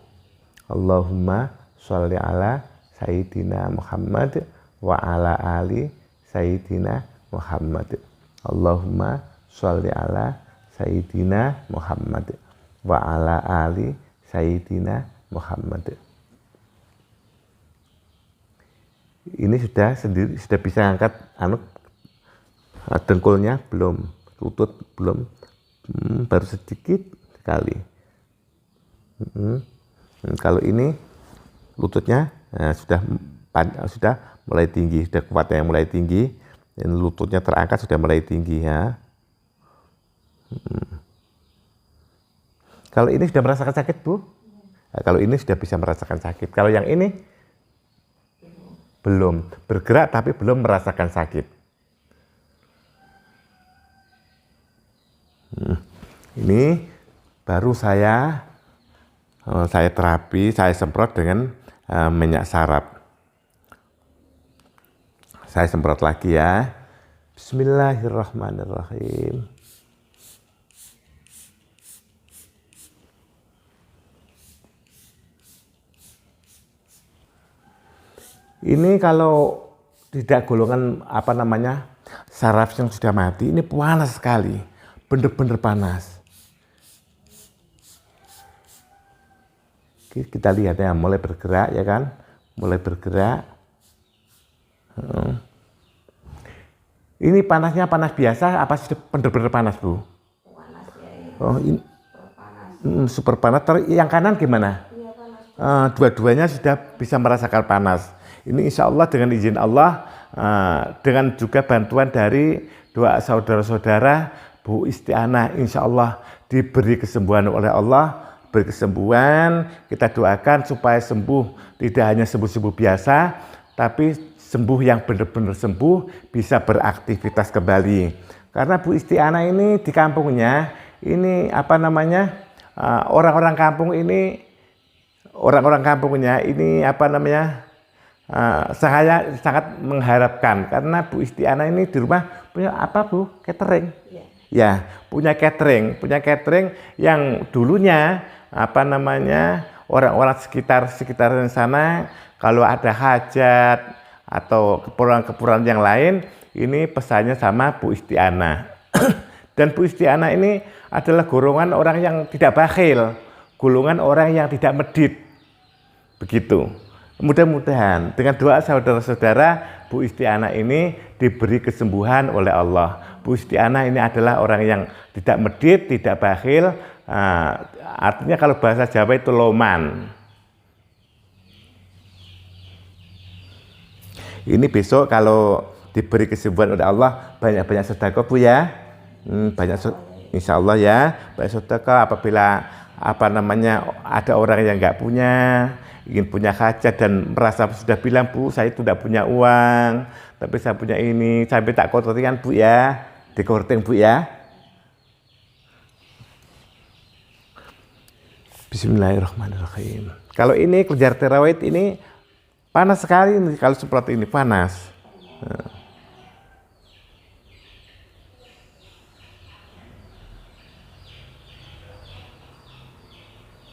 Allahumma sholli ala Sayyidina Muhammad wa ala ali Sayyidina Muhammad. Allahumma sholli ala Sayyidina Muhammad wa ala ali Sayyidina Muhammad. Ini sudah bisa angkat dengkulnya belum, lutut belum, baru sedikit sekali. Kalau ini lututnya sudah mulai tinggi, sudah kuatnya mulai tinggi, dan lututnya terangkat sudah mulai tinggi ya. Kalau ini sudah merasakan sakit Bu? Nah, kalau ini sudah bisa merasakan sakit. Kalau yang ini belum bergerak tapi belum merasakan sakit. Ini baru saya terapi, saya semprot dengan minyak sarap. Saya semprot lagi ya. Bismillahirrahmanirrahim. Ini kalau tidak golongan saraf yang sudah mati, ini panas sekali. Bener-bener panas. Kita lihat ya, mulai bergerak ya kan, mulai bergerak. Ini panasnya panas biasa apa sudah bener-bener panas Bu? Panas ya ini. Oh ini Super panas. super panas. Yang kanan gimana? Iya panas. Dua-duanya sudah bisa merasakan panas. Ini insya Allah dengan izin Allah, dengan juga bantuan dari doa saudara-saudara, Bu Isti'anah insya Allah diberi kesembuhan oleh Allah, beri kesembuhan, kita doakan supaya sembuh, tidak hanya sembuh-sembuh biasa, tapi sembuh yang benar-benar sembuh, bisa beraktivitas kembali. Karena Bu Isti'anah ini di kampungnya, ini orang-orang kampungnya ini saya sangat mengharapkan, karena Bu Isti'anah ini di rumah punya apa Bu? Catering. Ya, punya catering yang dulunya orang-orang sekitar sana kalau ada hajat atau keperluan yang lain, ini pesannya sama Bu Isti'anah. Dan Bu Isti'anah ini adalah golongan orang yang tidak bakhil, golongan orang yang tidak medit. Begitu. Mudah-mudahan dengan doa saudara-saudara, Bu Isti'anah ini diberi kesembuhan oleh Allah. Bu Isti'anah ini adalah orang yang tidak medit, tidak bakhil, artinya kalau bahasa Jawa itu loman. Ini besok kalau diberi kesembuhan oleh Allah, banyak-banyak sedekah Bu ya. Insya Allah ya, banyak sedekah apabila ada orang yang nggak punya, ingin punya hajat dan merasa sudah bilang Bu, saya itu tidak punya uang, tapi saya punya ini, sampai tak kotorkan Bu ya, dikorting Bu ya. Bismillahirrahmanirrahim. Kalau ini kejar terawih ini panas sekali, kalau seperti ini panas.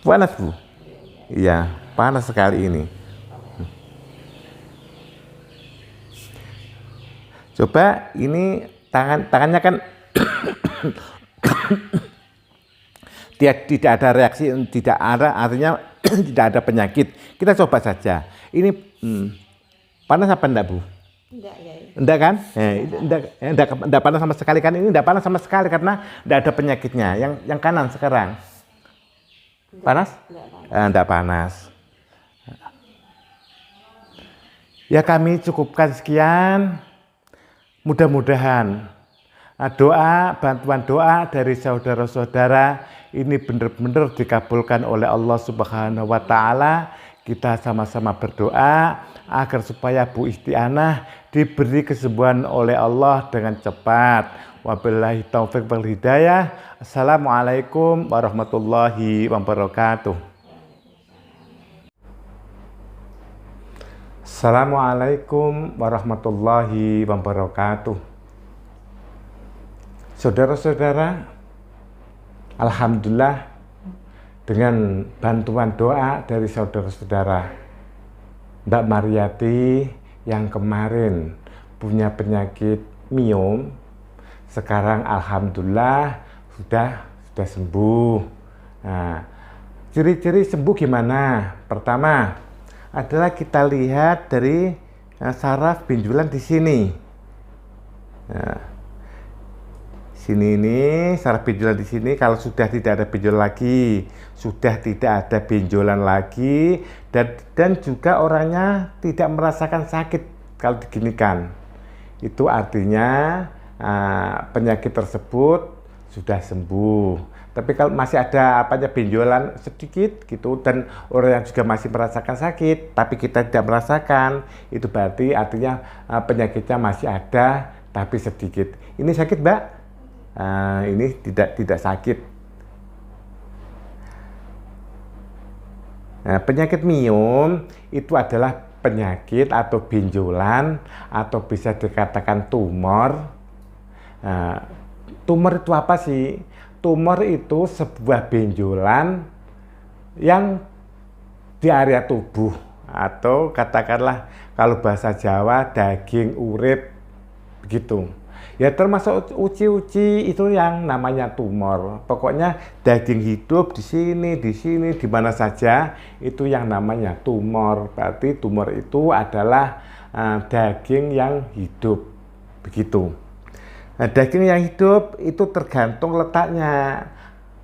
Panas Bu? Iya, panas sekali ini. Coba ini tangannya kan dia tidak ada reaksi, tidak ada, artinya tidak ada penyakit. Kita coba saja. Ini panas apa enggak, Bu? Enggak, Yai. Enggak kan? Enggak panas sama sekali kan? Ini enggak panas sama sekali karena enggak ada penyakitnya. Yang kanan sekarang panas? Enggak panas. Ya kami cukupkan sekian. Mudah-mudahan doa, bantuan doa dari saudara-saudara ini benar-benar dikabulkan oleh Allah Subhanahu wa Ta'ala. Kita sama-sama berdoa agar supaya Bu Istianah diberi kesembuhan oleh Allah dengan cepat. Wabillahi taufiq wal hidayah. Assalamualaikum warahmatullahi wabarakatuh. Assalamualaikum warahmatullahi wabarakatuh. Saudara-saudara, alhamdulillah dengan bantuan doa dari saudara-saudara, Mbak Mariati yang kemarin punya penyakit miom, sekarang alhamdulillah sudah sembuh. Nah, ciri-ciri sembuh gimana? Pertama adalah kita lihat dari saraf benjolan di sini. Nah, sini ini saraf benjolan di sini. Kalau sudah tidak ada benjolan lagi, sudah tidak ada benjolan lagi, dan juga orangnya tidak merasakan sakit kalau diginikan, itu artinya penyakit tersebut sudah sembuh. Tapi kalau masih ada benjolan sedikit gitu dan orang yang juga masih merasakan sakit tapi kita tidak merasakan, itu berarti artinya penyakitnya masih ada tapi sedikit. Ini sakit, Mbak? Ini tidak sakit. Nah, penyakit miom itu adalah penyakit atau benjolan atau bisa dikatakan tumor. Tumor itu apa sih? Tumor itu sebuah benjolan yang di area tubuh, atau katakanlah kalau bahasa Jawa daging uret begitu. Ya termasuk uci-uci itu yang namanya tumor. Pokoknya daging hidup di sini, di mana saja itu yang namanya tumor. Berarti tumor itu adalah daging yang hidup begitu. Nah, daging yang hidup itu tergantung letaknya.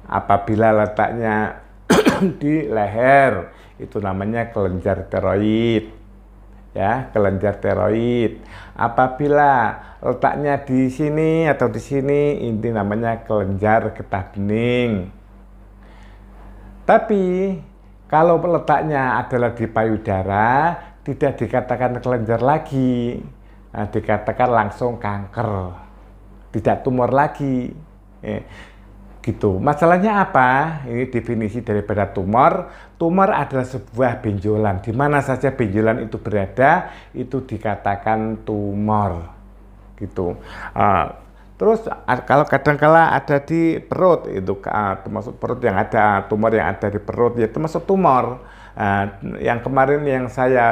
Apabila letaknya di leher, itu namanya kelenjar tiroid. Ya, kelenjar tiroid. Apabila letaknya di sini atau di sini, ini namanya kelenjar getah bening. Tapi kalau letaknya adalah di payudara, tidak dikatakan kelenjar lagi, dikatakan langsung kanker. Tidak tumor lagi, gitu. Masalahnya apa? Ini definisi daripada tumor. Tumor adalah sebuah benjolan. Di mana saja benjolan itu berada, itu dikatakan tumor, gitu. Terus kalau kadang-kala ada di perut, itu termasuk perut yang ada tumor yang ada di perut, ya termasuk tumor. Yang kemarin yang saya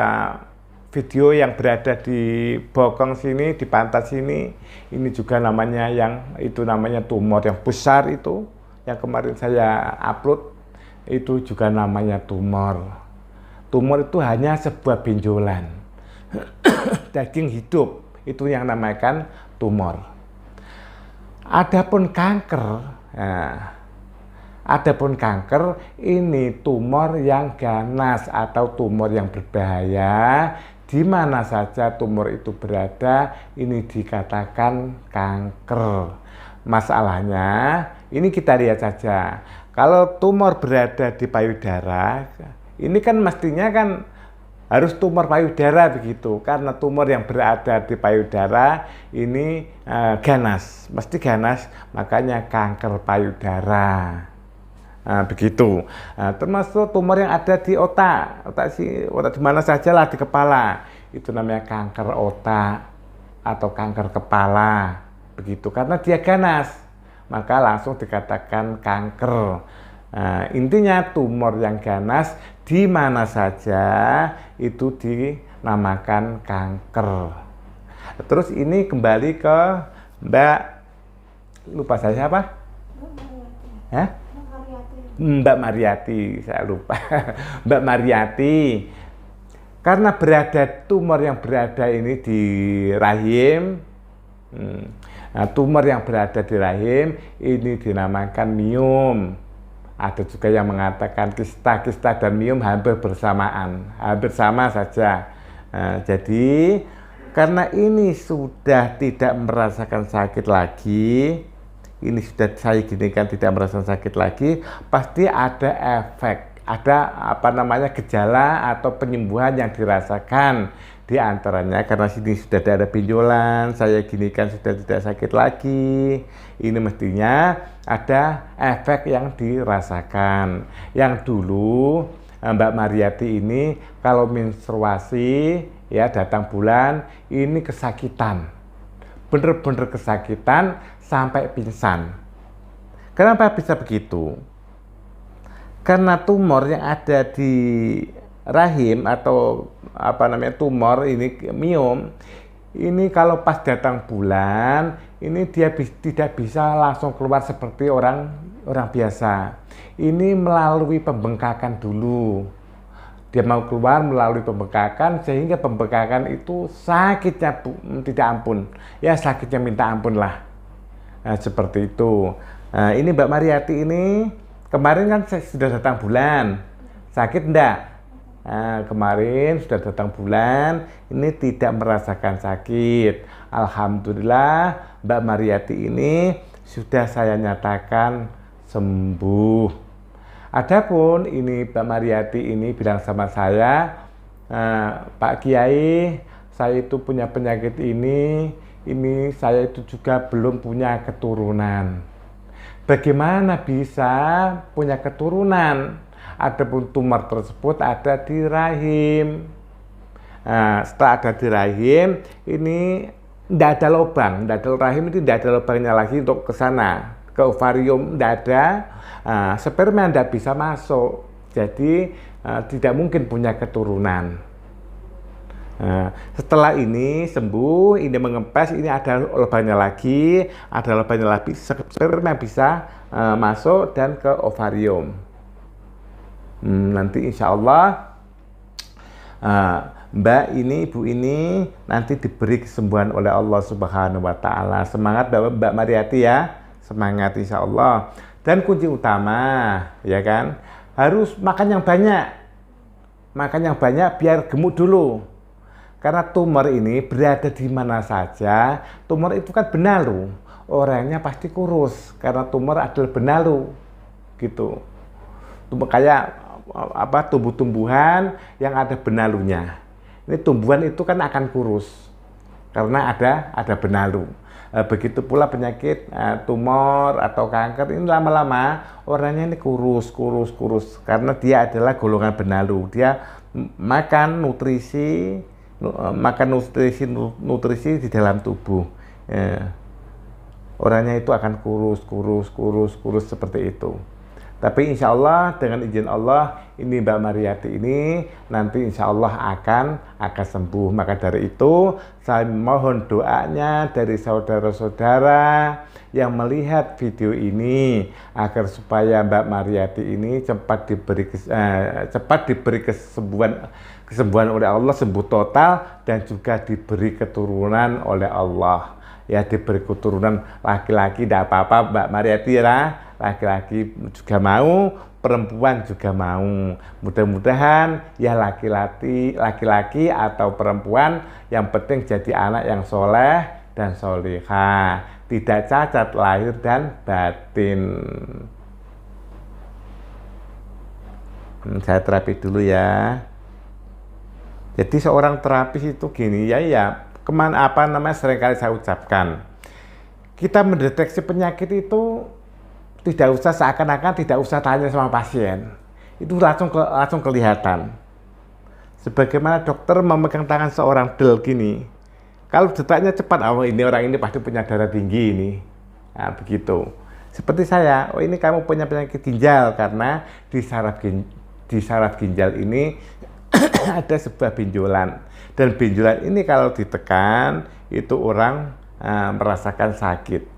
video yang berada di bokong sini, di pantat sini, ini juga namanya itu namanya tumor yang besar itu, yang kemarin saya upload, itu juga namanya tumor. Tumor itu hanya sebuah benjolan daging hidup, itu yang namakan tumor. Adapun kanker, ini tumor yang ganas atau tumor yang berbahaya. Di mana saja tumor itu berada, ini dikatakan kanker. Masalahnya, ini kita lihat saja. Kalau tumor berada di payudara, ini kan mestinya kan harus tumor payudara begitu. Karena tumor yang berada di payudara ini ganas, mesti ganas, makanya kanker payudara. Begitu. Termasuk tumor yang ada di otak di mana saja lah di kepala, itu namanya kanker otak atau kanker kepala, begitu. Karena dia ganas, maka langsung dikatakan kanker. Intinya tumor yang ganas di mana saja itu dinamakan kanker. Terus ini kembali ke Mbak, lupa saya siapa? Hah? Mbak Mariati, saya lupa. Mbak Mariati. Karena tumor yang berada ini di rahim, nah, tumor yang berada di rahim ini dinamakan miom. Ada juga yang mengatakan kista dan miom hampir bersamaan, hampir sama saja. Nah, jadi karena ini sudah tidak merasakan sakit lagi, ini sudah saya ginikan tidak merasakan sakit lagi, pasti ada efek, ada gejala atau penyembuhan yang dirasakan. Di antaranya karena sini sudah tidak ada benjolan, saya ginikan sudah tidak sakit lagi. Ini mestinya ada efek yang dirasakan. Yang dulu Mbak Mariati ini kalau menstruasi ya datang bulan ini kesakitan. Bener-bener kesakitan sampai pingsan. Kenapa bisa begitu? Karena tumor yang ada di rahim atau tumor ini miom ini kalau pas datang bulan ini dia tidak bisa langsung keluar seperti orang biasa. Ini melalui pembengkakan dulu. Dia mau keluar melalui pembengkakan sehingga pembengkakan itu sakitnya tidak ampun. Ya sakitnya minta ampun lah. Nah, seperti itu. Nah, ini Mbak Mariati ini kemarin kan sudah datang bulan. Sakit enggak? Nah, kemarin sudah datang bulan, ini tidak merasakan sakit. Alhamdulillah, Mbak Mariati ini sudah saya nyatakan sembuh. Adapun ini Mbak Mariati ini bilang sama saya, Pak Kiai, saya itu punya penyakit ini saya itu juga belum punya keturunan. Bagaimana bisa punya keturunan? Adapun tumor tersebut ada di rahim. Nah, setelah ada di rahim, ini tidak ada lubang, rahim itu tidak ada lubangnya lagi untuk ke sana, ke ovarium tidak ada. Nah, sperma tidak bisa masuk, jadi tidak mungkin punya keturunan. Nah, setelah ini sembuh, ini mengempes, ini ada lubangnya lagi, sperma bisa masuk dan ke ovarium. Nanti insya Allah ibu ini nanti diberi kesembuhan oleh Allah Subhanahu wa Ta'ala. Semangat Mbak Mariati ya, semangat insya Allah. Dan kunci utama ya kan, harus makan yang banyak biar gemuk dulu. Karena tumor ini berada di mana saja, tumor itu kan benalu, orangnya pasti kurus karena tumor adalah benalu gitu. Kayak tumbuh-tumbuhan yang ada benalunya. Ini tumbuhan itu kan akan kurus karena ada benalu. Begitu pula penyakit tumor atau kanker ini lama-lama orangnya ini kurus karena dia adalah golongan benalu. Dia makan nutrisi di dalam tubuh. Orangnya itu akan kurus seperti itu. Tapi insya Allah dengan izin Allah ini Mbak Mariati ini nanti insya Allah akan sembuh. Maka dari itu saya mohon doanya dari saudara-saudara yang melihat video ini agar supaya Mbak Mariati ini cepat diberi kesembuhan oleh Allah, sembuh total dan juga diberi keturunan oleh Allah. Ya diberi keturunan laki-laki tidak apa-apa Mbak Mariati lah. Laki-laki juga mau, perempuan juga mau. Mudah-mudahan ya laki-laki atau perempuan yang penting jadi anak yang soleh dan solihah, tidak cacat lahir dan batin. Saya terapi dulu ya. Jadi seorang terapis itu gini ya seringkali saya ucapkan. Kita mendeteksi penyakit itu tidak usah seakan-akan tidak usah tanya sama pasien, itu langsung kelihatan. Sebagaimana dokter memegang tangan seorang gini, kalau detaknya cepat, ini orang ini pasti punya darah tinggi ini. Nah, begitu. Seperti saya, ini kamu punya penyakit ginjal karena di saraf ginjal ini ada sebuah benjolan dan benjolan ini kalau ditekan itu orang merasakan sakit.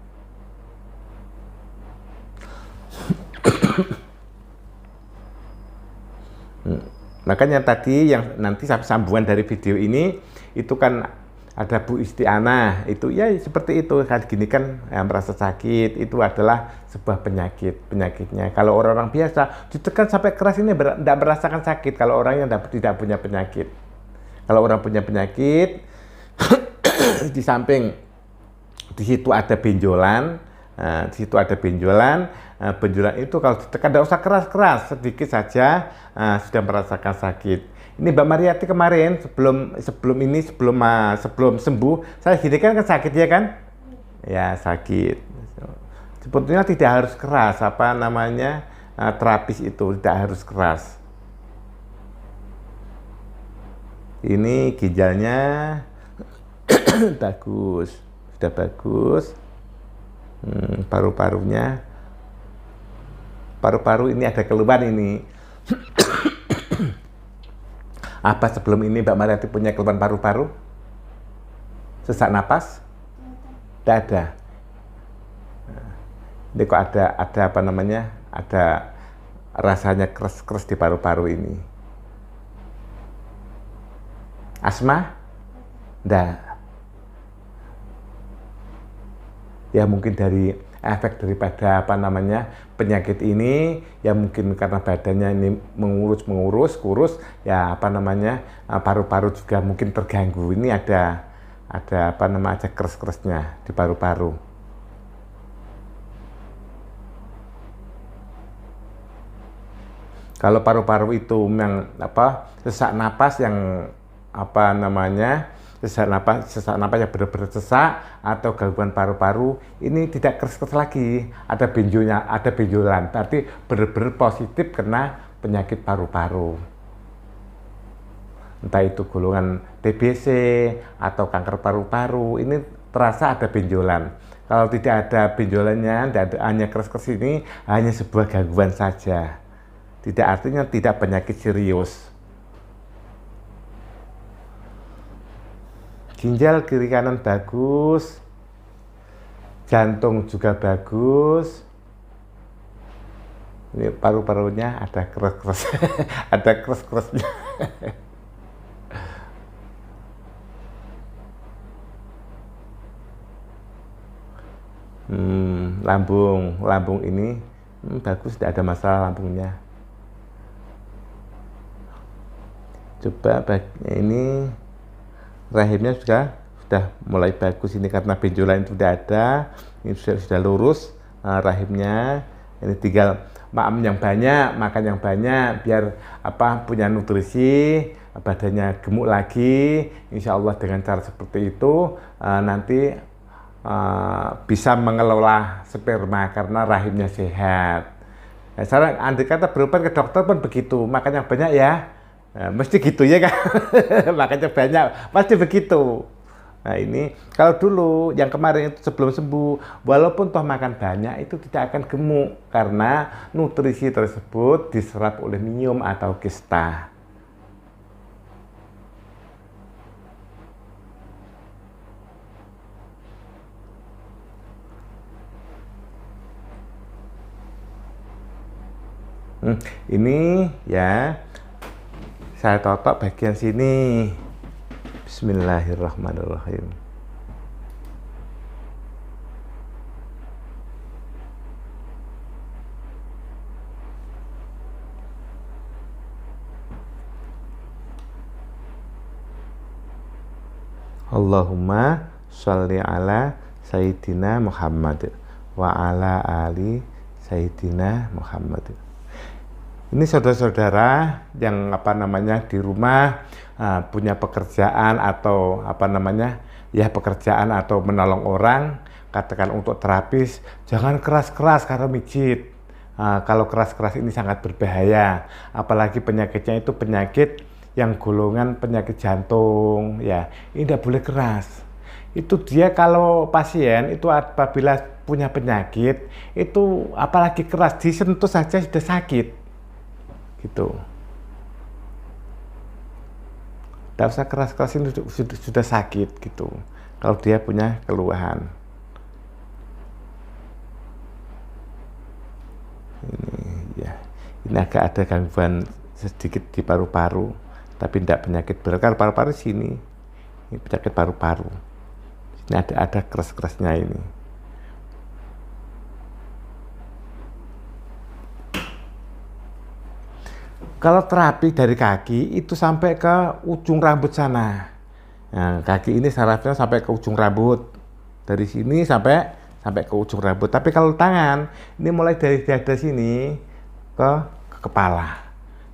Makanya tadi yang nanti sambungan dari video ini itu kan ada Bu Istianah, itu ya seperti itu kan, gini kan merasa sakit itu adalah sebuah penyakitnya. Kalau orang-orang biasa ditekan sampai keras ini tidak merasakan sakit. Kalau orang yang tidak punya penyakit, kalau orang punya penyakit di samping di situ ada benjolan, benjolan itu kalau ditekan tidak usah keras-keras, sedikit saja sudah merasakan sakit. Ini Mbak Mariati kemarin sebelum sembuh, saya gini kan sakit ya kan? Ya sakit. Sebetulnya tidak harus keras, terapis itu tidak harus keras. Ini ginjalnya bagus, sudah bagus. Paru-paru ini ada keluhan ini. Apa sebelum ini Mbak Mariati punya keluhan paru-paru? Sesak napas? Tidak ada. Ini kok ada rasanya keras-keras di paru-paru ini. Asma? Tidak. Ya mungkin dari efek daripada penyakit ini, ya mungkin karena badannya ini kurus, ya paru-paru juga mungkin terganggu. Ini ada keras-kerasnya di paru-paru. Kalau paru-paru itu yang sesak napas yang sesak napas yang benar-benar sesak atau gangguan paru-paru, ini tidak keras-keras lagi, ada benjolan, berarti benar-benar positif kena penyakit paru-paru. Entah itu golongan TBC atau kanker paru-paru, ini terasa ada benjolan. Kalau tidak ada benjolannya, hanya keras-keras ini, hanya sebuah gangguan saja. Tidak artinya tidak penyakit serius. Ginjal kiri kanan bagus, jantung juga bagus. Ini paru-parunya ada keras-keras, ada keras-kerasnya. Lambung ini bagus, tidak ada masalah lambungnya. Coba ini rahimnya sudah mulai bagus ini karena benjolan itu tidak ada, ini sudah lurus rahimnya. Ini tinggal makan yang banyak biar punya nutrisi, badannya gemuk lagi. Insya Allah dengan cara seperti itu nanti bisa mengelola sperma karena rahimnya sehat. Nah, sekarang andai kata berobat ke dokter pun begitu, makan yang banyak ya. Nah, mesti gitu ya kan. Makanya banyak pasti begitu. Nah ini kalau dulu yang kemarin itu sebelum sembuh, walaupun toh makan banyak itu tidak akan gemuk karena nutrisi tersebut diserap oleh minum atau kista. Ini ya saya totok bagian sini. Bismillahirrahmanirrahim. Allahumma sholli ala Sayyidina Muhammad wa ala ali Sayyidina Muhammad. Ini saudara-saudara yang di rumah punya pekerjaan atau pekerjaan atau menolong orang, katakan untuk terapis, jangan keras-keras karena mijit. Kalau keras-keras ini sangat berbahaya, apalagi penyakitnya itu penyakit yang golongan penyakit jantung, ya ini tidak boleh keras. Itu dia kalau pasien itu apabila punya penyakit itu apalagi keras disentuh saja sudah sakit. Gitu. Tidak usah keras-keras ini sudah sakit gitu. kalau dia punya keluhan. Ya, ini agak ada gangguan sedikit di paru-paru, tapi tidak penyakit berat. Kalau paru-paru sini, ini penyakit paru-paru. Ini ada keras-kerasnya ini. Kalau terapi dari kaki itu sampai ke ujung rambut sana. Nah, kaki ini sarafnya sampai ke ujung rambut. Dari sini sampai ke ujung rambut. Tapi kalau tangan ini mulai dari dada sini ke kepala.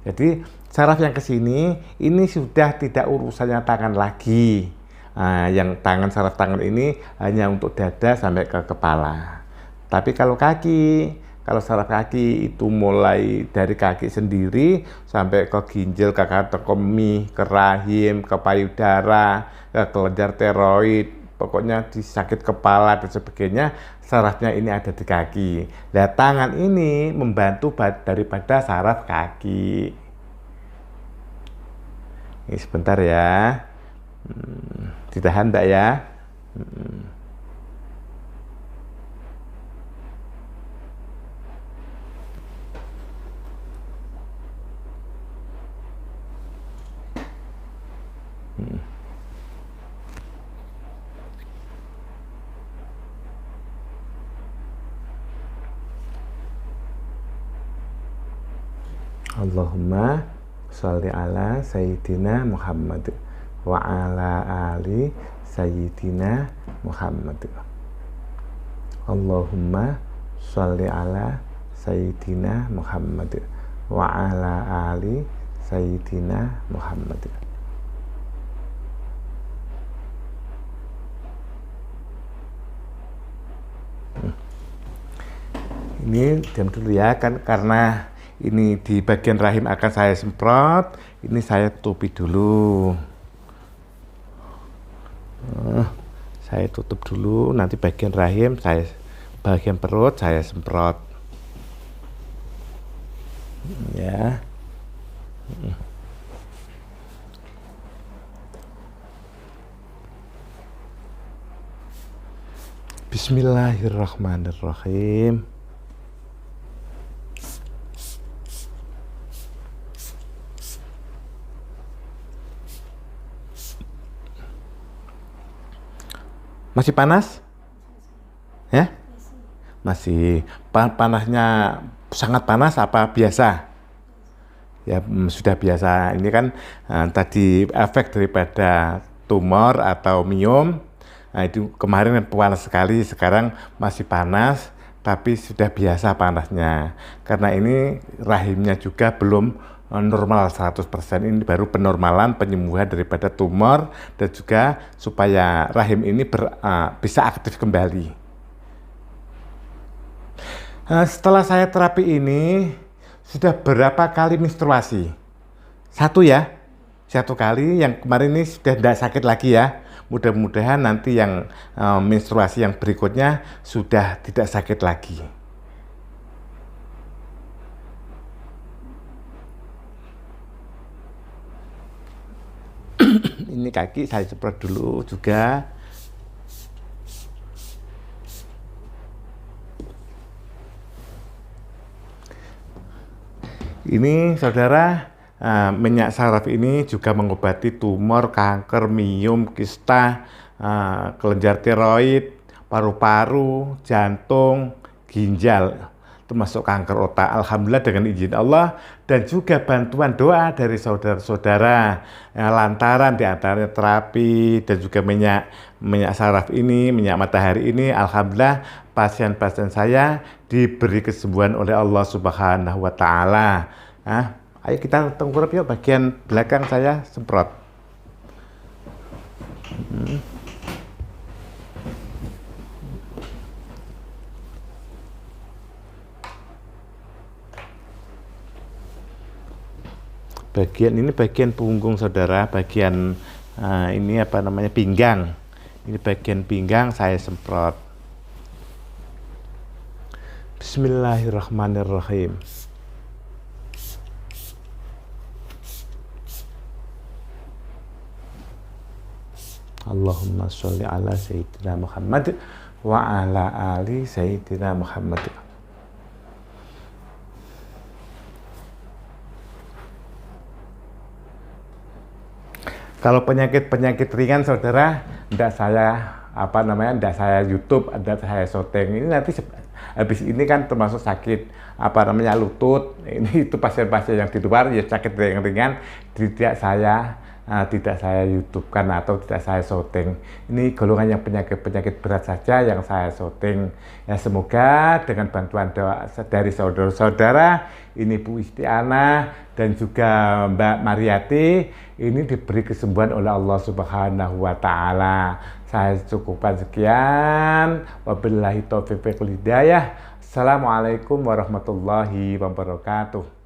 Jadi saraf yang ke sini ini sudah tidak urusannya tangan lagi. Nah, yang saraf tangan ini hanya untuk dada sampai ke kepala. Tapi kalau saraf kaki itu mulai dari kaki sendiri sampai ke ginjal, ke kantong kemih, ke rahim, ke payudara, ke kelenjar tiroid, pokoknya di sakit kepala dan sebagainya, sarafnya ini ada di kaki. Nah, tangan ini membantu daripada saraf kaki. Ini sebentar ya. Ditahan enggak ya? Allahumma sholli ala Sayyidina Muhammad wa ala ali Sayyidina Muhammad. Allahumma sholli ala Sayyidina Muhammad wa ala ali Sayyidina Muhammad. Ini diam dulu ya, kan karena ini di bagian rahim akan saya semprot, ini saya tutupi dulu. Saya tutup dulu, nanti bagian rahim bagian perut saya semprot. Ya. Bismillahirrahmanirrahim. Masih panas? Ya? Masih. Panasnya sangat panas apa biasa? Ya, sudah biasa. Ini kan tadi efek daripada tumor atau miom. Nah, itu kemarin panas sekali, sekarang masih panas, tapi sudah biasa panasnya. Karena ini rahimnya juga belum normal 100%, ini baru penormalan penyembuhan daripada tumor dan juga supaya rahim ini bisa aktif kembali. Setelah saya terapi ini sudah berapa kali menstruasi? Satu kali, yang kemarin ini sudah tidak sakit lagi ya. Mudah-mudahan nanti yang menstruasi yang berikutnya sudah tidak sakit lagi. Ini kaki saya semprot dulu juga. Ini saudara, minyak saraf ini juga mengobati tumor, kanker, miom, kista, kelenjar tiroid, paru-paru, jantung, ginjal, termasuk kanker otak. Alhamdulillah dengan izin Allah dan juga bantuan doa dari saudara-saudara, lantaran diantaranya terapi dan juga minyak saraf ini, minyak matahari ini, alhamdulillah pasien-pasien saya diberi kesembuhan oleh Allah Subhanahu wa Ta'ala. Ayo kita tengkurap yuk, bagian belakang saya semprot. Bagian ini bagian punggung saudara, bagian ini pinggang. Ini bagian pinggang saya semprot. Bismillahirrahmanirrahim. Allahumma sholli ala Sayyidina Muhammad wa ala ali Sayyidina Muhammad. Kalau penyakit-penyakit ringan saudara, tidak saya YouTube, tidak saya syuting. Ini nanti habis ini kan termasuk sakit lutut. Ini itu pasien-pasien yang di luar ya sakit ringan, tidak saya YouTube-kan atau tidak saya syuting. Ini golongan yang penyakit-penyakit berat saja yang saya syuting. Ya semoga dengan bantuan doa dari saudara-saudara, ini Bu Istiana dan juga Mbak Mariati, ini diberi kesembuhan oleh Allah Subhanahu wa Ta'ala. Saya cukupkan sekian. Wabillahi taufiq wal hidayah. Assalamualaikum warahmatullahi wabarakatuh.